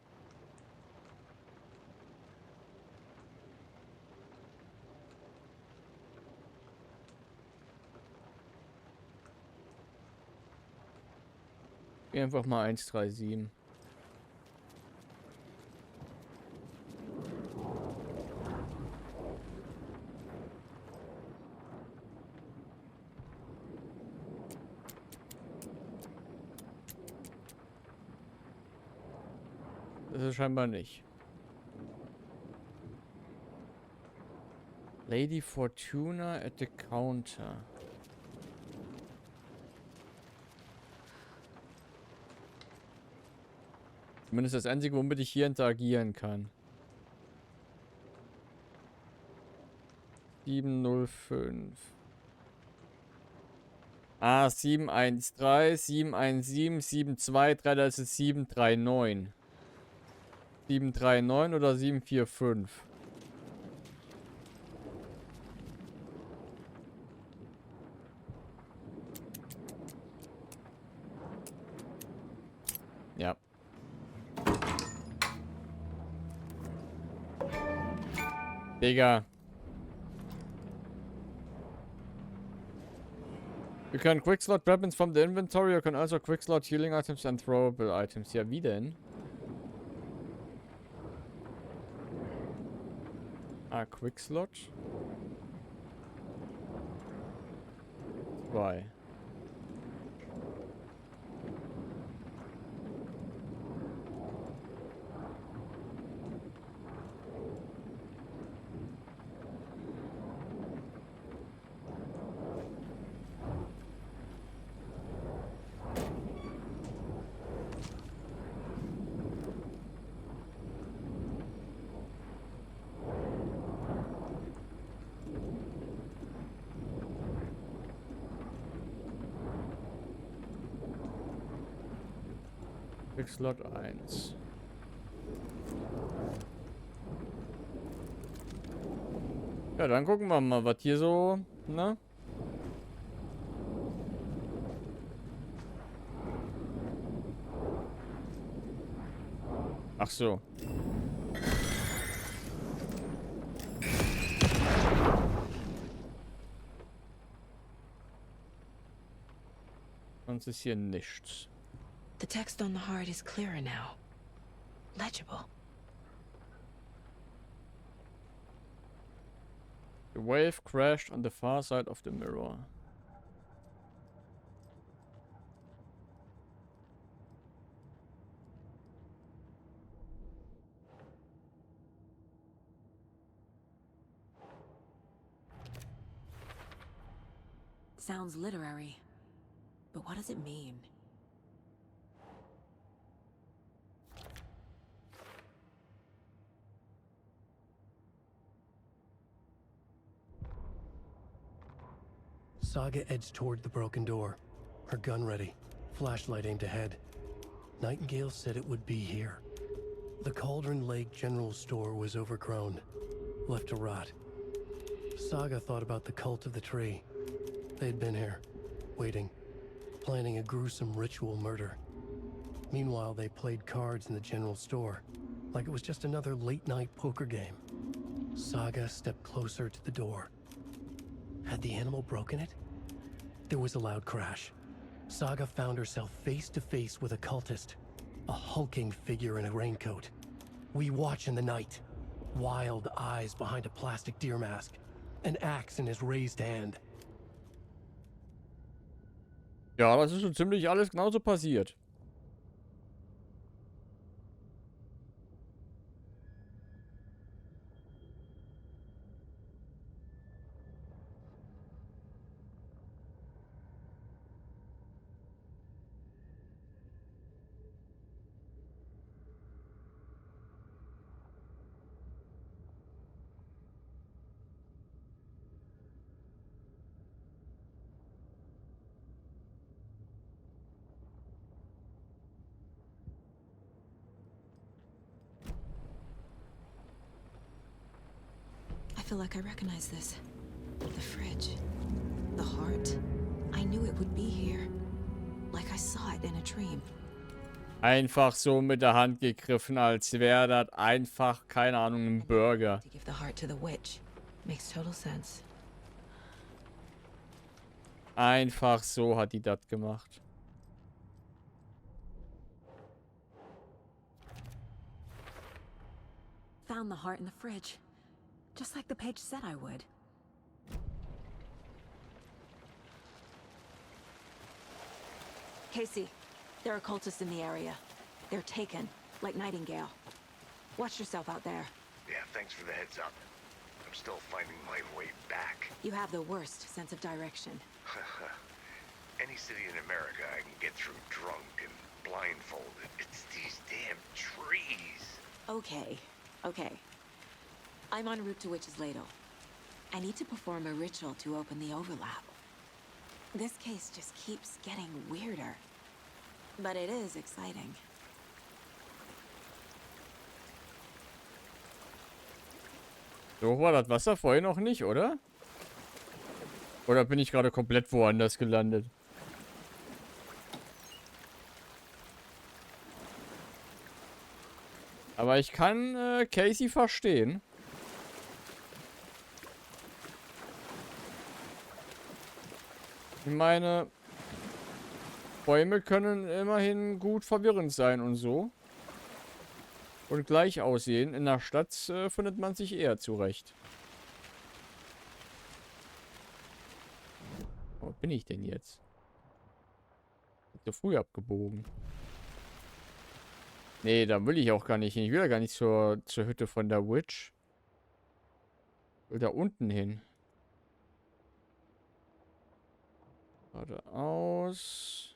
Einfach mal 137. Das ist scheinbar nicht. Lady Fortuna at the counter. Zumindest das Einzige, womit ich hier interagieren kann. 705. Ah, 713, 717, 723, das ist 739. 739 oder 745? Ja. Digga. You can quick slot weapons from the inventory. You can also quick slot healing items and throwable items. Ja, wie denn? Ah, quick slot. 2. Quick Slot 1. Ja, dann gucken wir mal, was hier so, ne? Ach so. Sonst ist hier nichts. The text on the heart is clearer now. Legible. The wave crashed on the far side of the mirror. Sounds literary. But what does it mean? Saga edged toward the broken door, her gun ready, flashlight aimed ahead. Nightingale said it would be here. The Cauldron Lake General Store was overgrown, left to rot. Saga thought about the cult of the tree. They had been here, waiting, planning a gruesome ritual murder. Meanwhile, they played cards in the general store, like it was just another late-night poker game. Saga stepped closer to the door. Had the animal broken it? There was a loud crash. Saga found herself face to face with a cultist, a hulking figure in a raincoat. We watch in the night, wild eyes behind a plastic deer mask, an axe in his raised hand. Ja, das ist schon ziemlich alles genauso passiert. I feel like I recognize this. The fridge. The heart. I knew it would be here. Like I saw it in a dream. Einfach so mit der Hand gegriffen, als wäre das einfach, keine Ahnung, ein Burger. To give the heart to the witch. Makes total sense. Einfach so hat die das gemacht. Found the heart in the fridge. Just like the page said I would. Casey, there are cultists in the area. They're taken, like Nightingale. Watch yourself out there. Yeah, thanks for the heads up. I'm still finding my way back. You have the worst sense of direction. Any city in America I can get through drunk and blindfolded. It's these damn trees. Okay, okay. I'm en route to Witch's Ladle. I need to perform a ritual to open the overlap. This case just keeps getting weirder. But it is exciting. So war das Wasser vorher noch nicht, oder? Oder bin ich gerade komplett woanders gelandet? Aber ich kann Casey verstehen. Ich meine, Bäume können immerhin gut verwirrend sein und so. Und gleich aussehen. In der Stadt findet man sich eher zurecht. Wo bin ich denn jetzt? So früh abgebogen. Nee, da will ich auch gar nicht hin. Ich will ja gar nicht zur Hütte von der Witch. Ich will da unten hin. Geradeaus.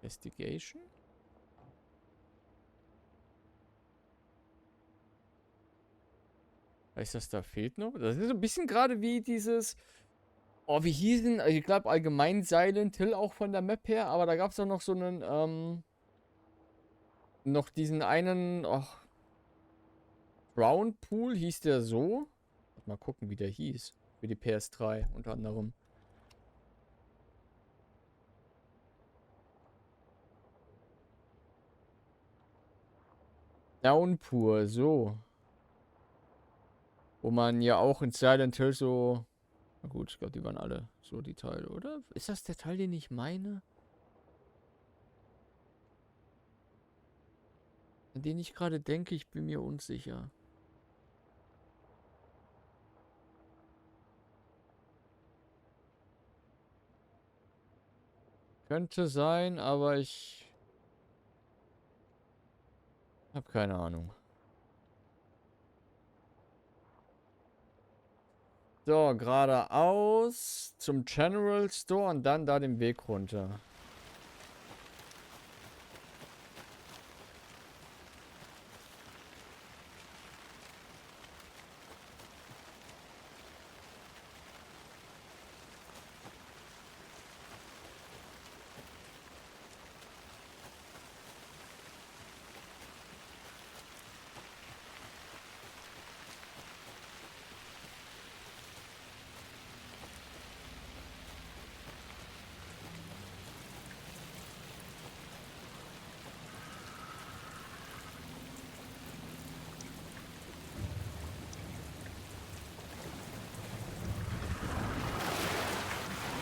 Investigation? Heißt das, da fehlt noch? Das ist so ein bisschen gerade wie dieses... Oh, wie hießen... Ich glaube allgemein Silent Hill auch von der Map her. Aber da gab es doch noch so einen... noch diesen einen... Oh, Brown Pool hieß der so? Mal gucken, wie der hieß. Für die PS3 unter anderem. Downpour, so. Wo man ja auch in Silent Hill so... Na gut, ich glaube, die waren alle so die Teile, oder? Ist das der Teil, den ich meine? An den ich gerade denke, ich bin mir unsicher. Könnte sein, aber ich habe keine Ahnung. So, geradeaus zum General Store und dann da den Weg runter.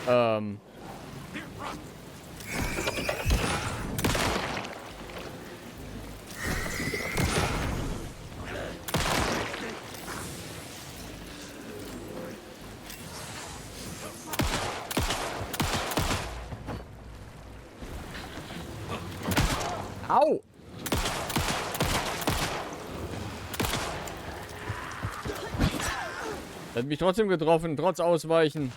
Au! Er hat mich trotzdem getroffen, trotz Ausweichen.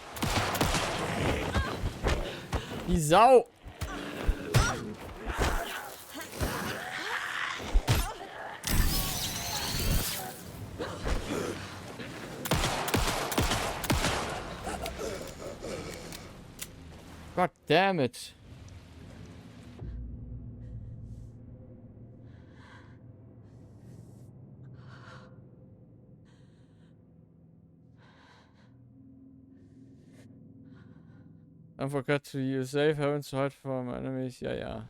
Die Sau! God damn it. Don't forget to use safe havens to hide from enemies. Ja, ja.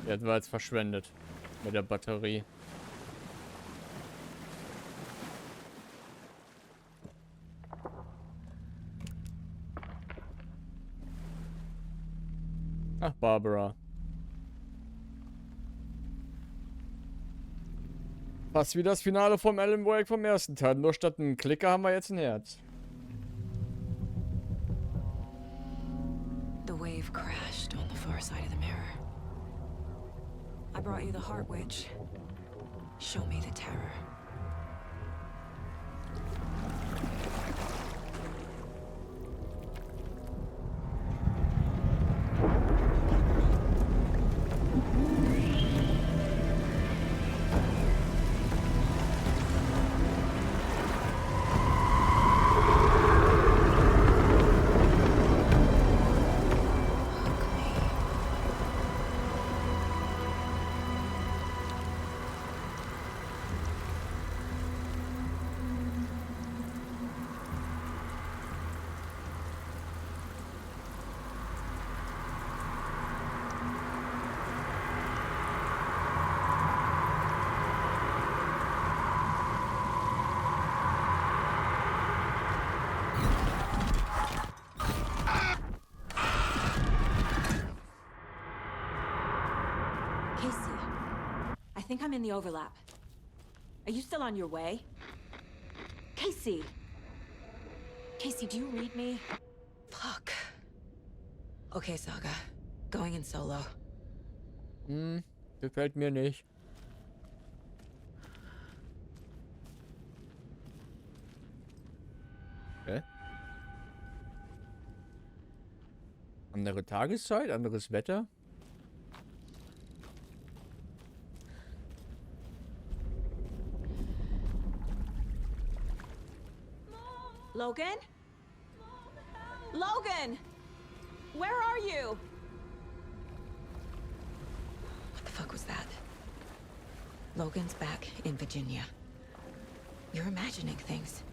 Das war jetzt verschwendet mit der Batterie. Ach, Barbara. Fast wie das Finale vom Alan Wake vom ersten Teil. Nur statt einem Klicker haben wir jetzt ein Herz. The wave crashed on the far side of the mirror. I brought you the Heart Witch. Show me the terror. I think I'm in the overlap. Are you still on your way? Casey! Casey, do you read me? Fuck. Okay, Saga. Going in solo. Gefällt mir nicht. Okay. Andere Tageszeit, anderes Wetter. Logan? Logan! Where are you? What the fuck was that? Logan's back in Virginia. You're imagining things.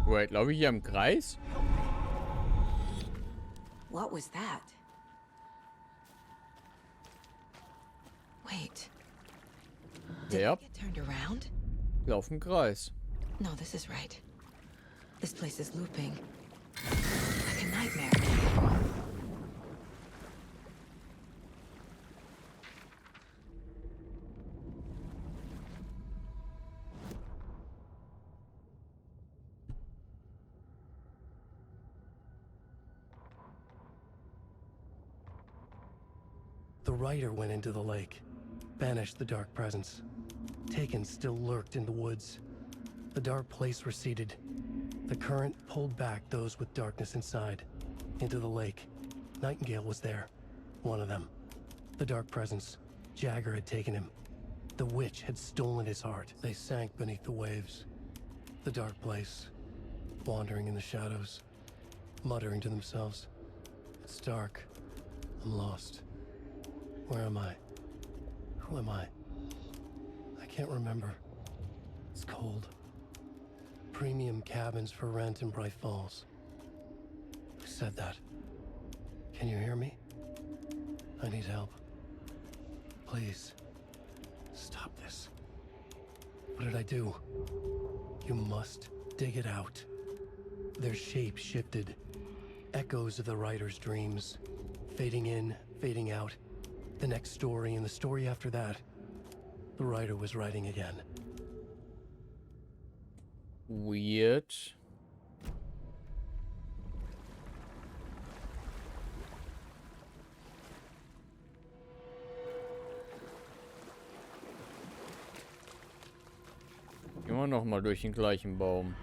Wait, laufe ich hier im Kreis? What was that? Wait. Did Yep. I get turned around? Ich laufe im Kreis. No, this is right. This place is looping. Like a nightmare. The writer went into the lake, banished the dark presence. Taken still lurked in the woods. The dark place receded. The current pulled back those with darkness inside, into the lake. Nightingale was there, one of them. The dark presence, Jagger had taken him. The witch had stolen his heart. They sank beneath the waves. The dark place, wandering in the shadows, muttering to themselves. It's dark. I'm lost. Where am I? Who am I? I can't remember. It's cold. Premium cabins for rent in Bright Falls. Who said that? Can you hear me? I need help. Please. Stop this. What did I do? You must dig it out. Their shape shifted. Echoes of the writer's dreams. Fading in, fading out. The next story and the story after that. The writer was writing again. Weird. Immer noch mal durch den gleichen Baum.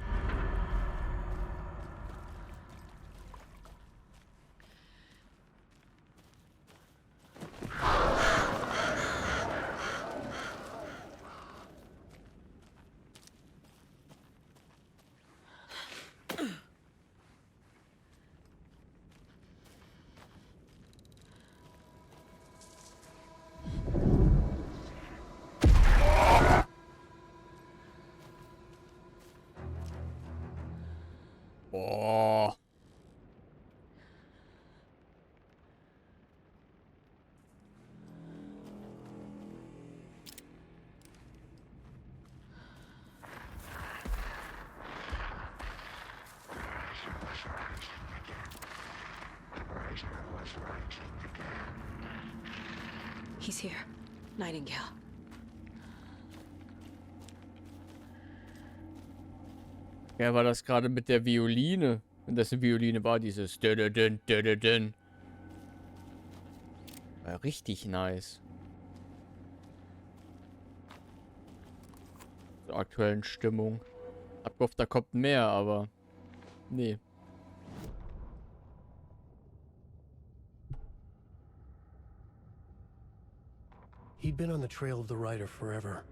Boah. He's here. Nightingale. Ja, war das gerade mit der Violine? Wenn das eine Violine war, dieses Dödödön, Dödödön. War richtig nice. Zur aktuellen Stimmung. Hab gehofft, da kommt mehr, aber nee. He'd been on the trail of the writer forever.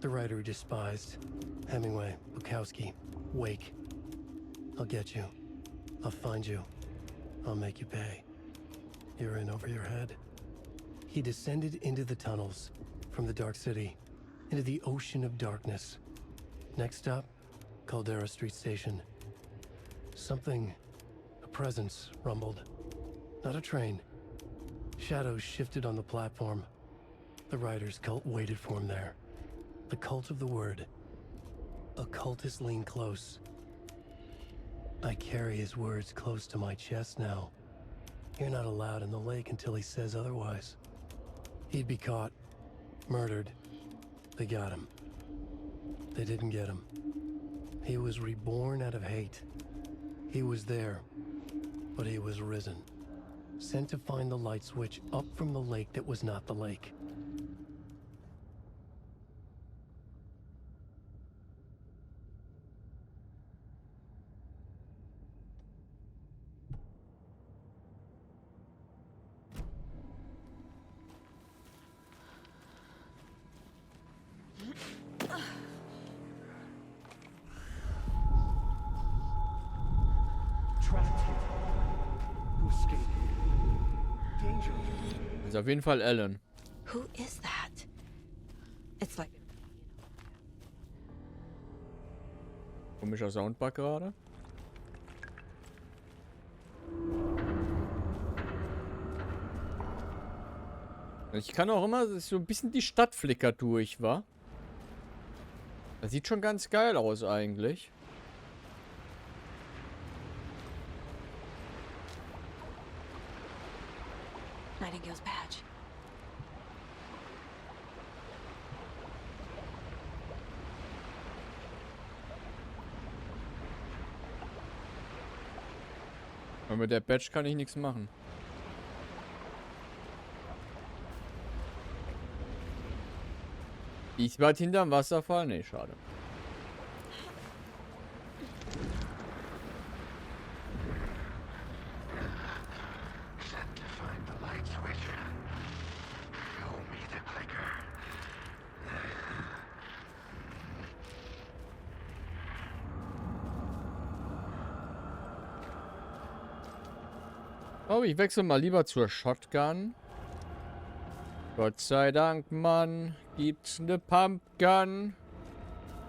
The writer he despised. Hemingway, Bukowski, Wake. I'll get you. I'll find you. I'll make you pay. You're in over your head. He descended into the tunnels, from the Dark City, into the ocean of darkness. Next stop, Caldera Street Station. Something, a presence, rumbled. Not a train. Shadows shifted on the platform. The writer's cult waited for him there. The cult of the word. Occultists lean close. I carry his words close to my chest now. You're not allowed in the lake until he says otherwise. He'd be caught, murdered. They got him. They didn't get him. He was reborn out of hate. He was there, but he was risen. Sent to find the light switch up from the lake that was not the lake. Ist auf jeden Fall Alan. Who is that? It's like... Komischer Soundbug gerade. Ich kann auch immer so ein bisschen die Stadt flickert durch, wa? Das sieht schon ganz geil aus eigentlich. Nightingale's badge. Aber mit der Badge kann ich nichts machen. Ich warte hinterm Wasserfall? Nee, schade. Set to find the light switch. Show me the clicker. Oh, ich wechsle mal lieber zur Shotgun. Gott sei Dank, Mann, gibt's eine Pumpgun.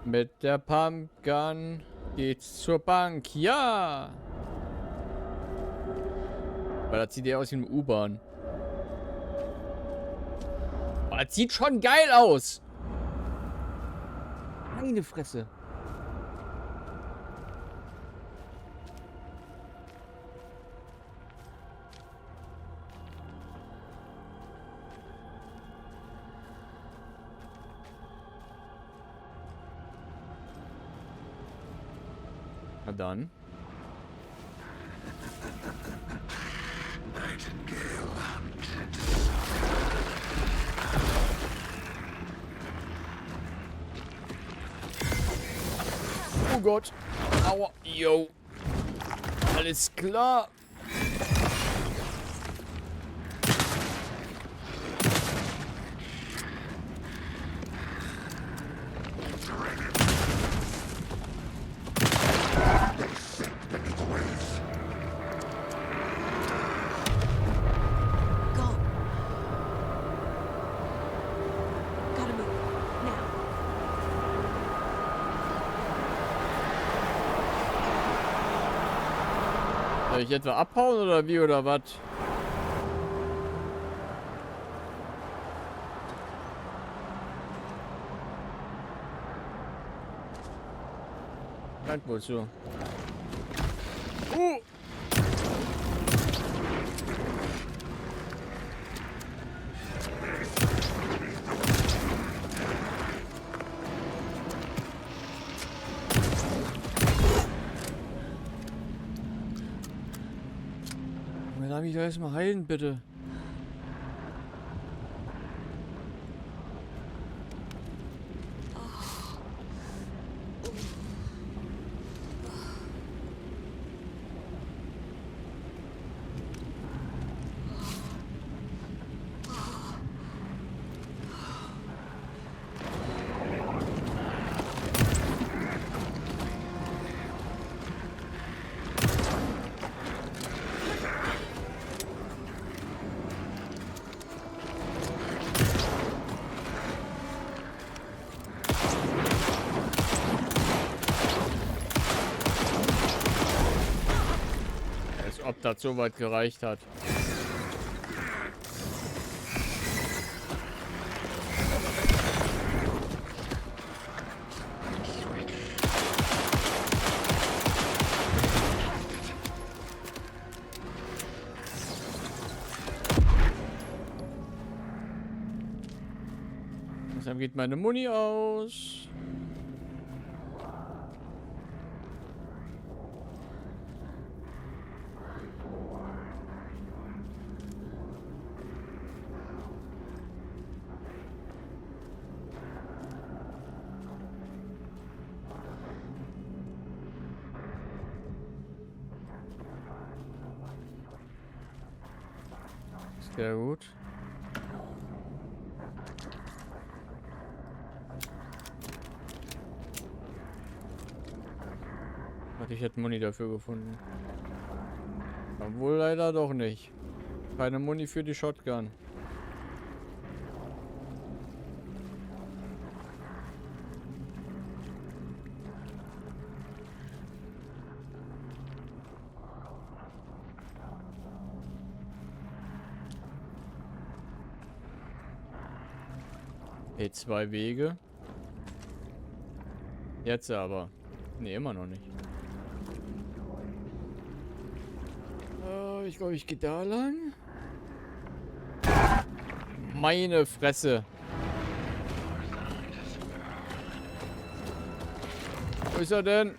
Mit der Pumpgun geht's zur Bank. Ja! Weil das sieht ja aus wie eine U-Bahn. Oh, das sieht schon geil aus. Meine Fresse. Na dann. Oh Gott. Aua. Yo. Alles klar. Go. Gotta move. Now. Soll ich etwa abhauen oder wie oder was? Scheint wohl so. Darf ich da erstmal heilen, bitte? Als ob das so weit gereicht hat. Langsam geht meine Muni aus. Sehr gut. Ich hätte Muni dafür gefunden. Obwohl leider doch nicht. Keine Muni für die Shotgun. Okay, 2 Wege. Jetzt aber. Ne, immer noch nicht. Ich glaube, ich gehe da lang. Meine Fresse. Wo ist er denn?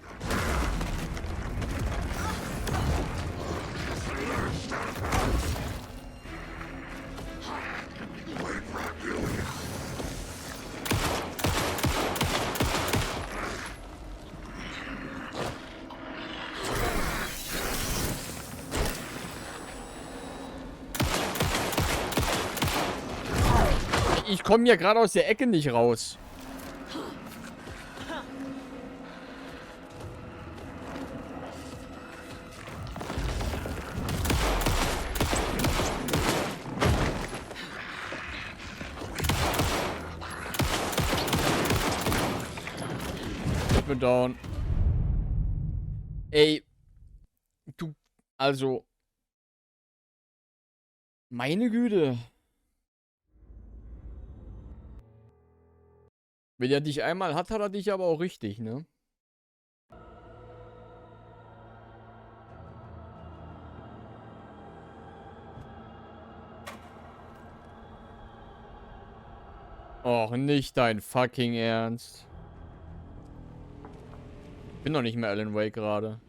Ich komme hier gerade aus der Ecke nicht raus. Ich bin down. Ey. Du. Also. Meine Güte. Wenn er dich einmal hat, hat er dich aber auch richtig, ne? Och, nicht dein fucking Ernst. Bin doch nicht mehr Alan Wake gerade.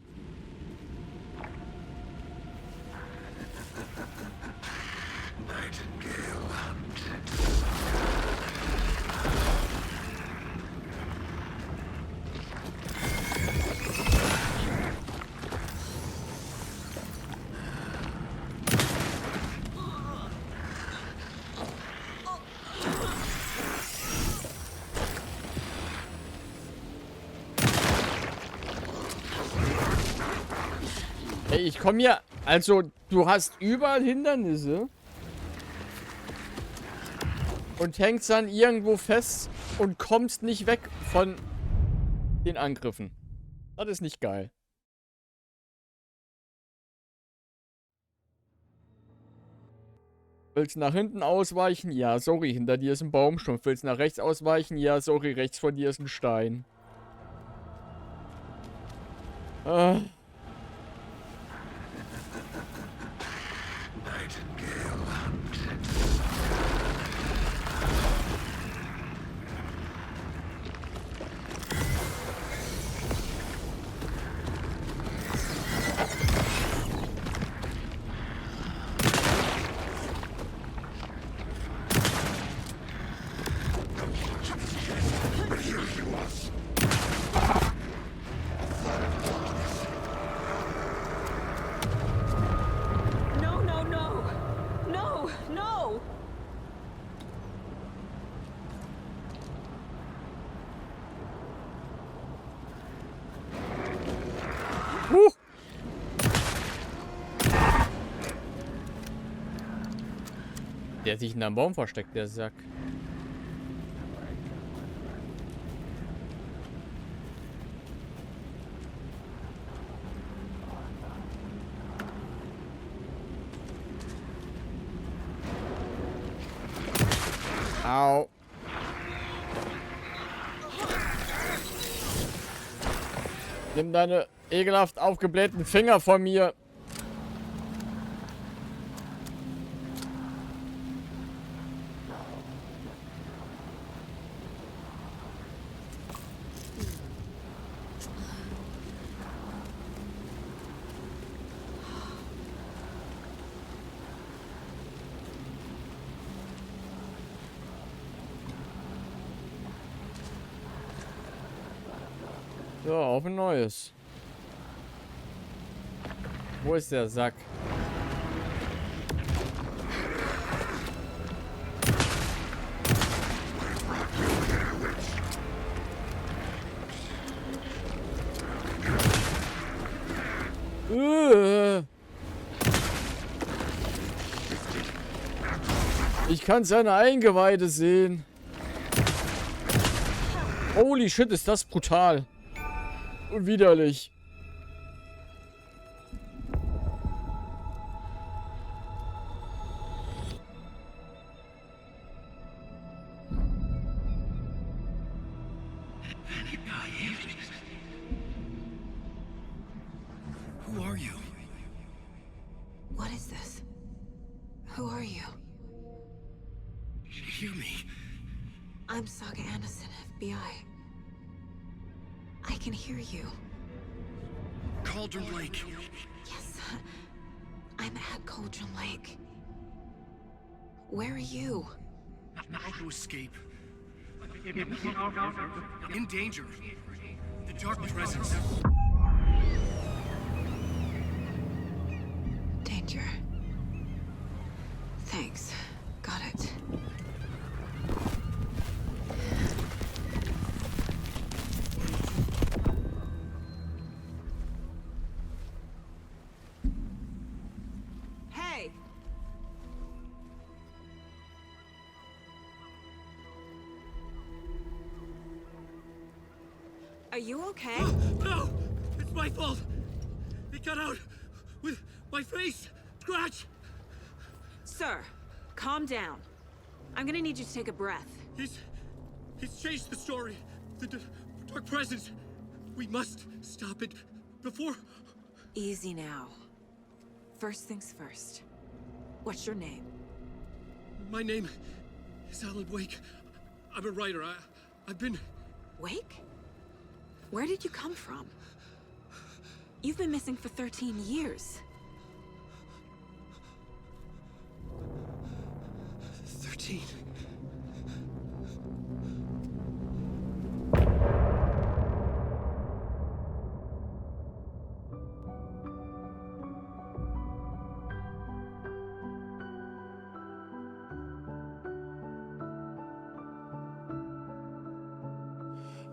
Ey, ich komme hier... Also, du hast überall Hindernisse. Und hängst dann irgendwo fest und kommst nicht weg von den Angriffen. Das ist nicht geil. Willst nach hinten ausweichen? Ja, sorry, hinter dir ist ein Baumstumpf. Willst nach rechts ausweichen? Ja, sorry, rechts von dir ist ein Stein. Ah. Der hat sich in einem Baum versteckt, der Sack. Au. Nimm deine ekelhaft aufgeblähten Finger von mir. So, auf ein neues. Wo ist der Sack? Ich kann seine Eingeweide sehen. Holy shit, ist das brutal. Und widerlich. Who are you? What is this? Who are you? Hear me. I'm Saga Anderson, FBI. I can hear you. Cauldron Lake. Yes, I'm at Cauldron Lake. Where are you? How to escape. In danger. The dark presence. Danger. Thanks. Got it. Are you okay? No! It's my fault! It got out with my face! Scratch! Sir, calm down. I'm gonna need you to take a breath. He's changed the story. The dark presence. We must stop it before... Easy now. First things first. What's your name? My name is Alan Wake. I'm a writer. I've been... Wake? Where did you come from? You've been missing for 13 years. 13.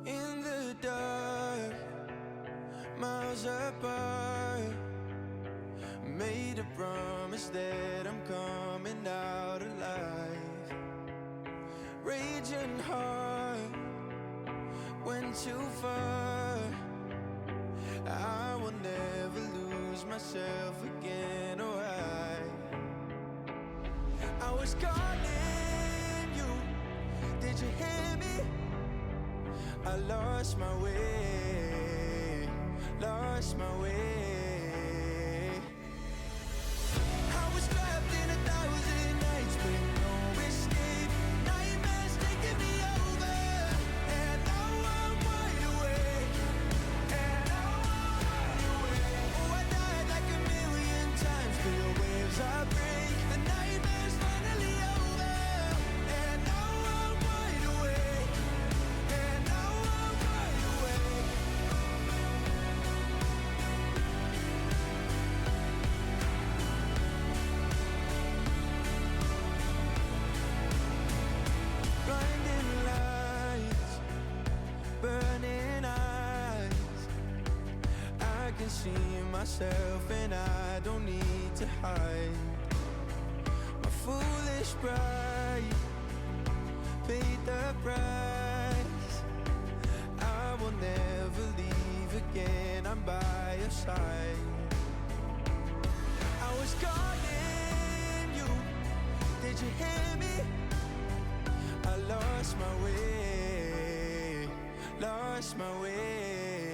In the dark, miles apart, made a promise that I'm coming out alive. Raging heart, went too far. I will never lose myself again, or I was calling you, did you hear me? I lost my way, lost my way. I was trapped in 1,000 nights with no escape. Nightmares taking me over, and now I'm wide awake. And now I'm wide awake. Oh, I died like 1,000,000 times, feel waves I break. The nightmare's finally over, and now I'm wide awake. And now I'm wide awake. Blinding lights, burning eyes. I can see myself and I don't need to hide. My foolish pride paid the price. I will never leave again, I'm by your side. I was calling you, did you hear me? I lost my way, lost my way.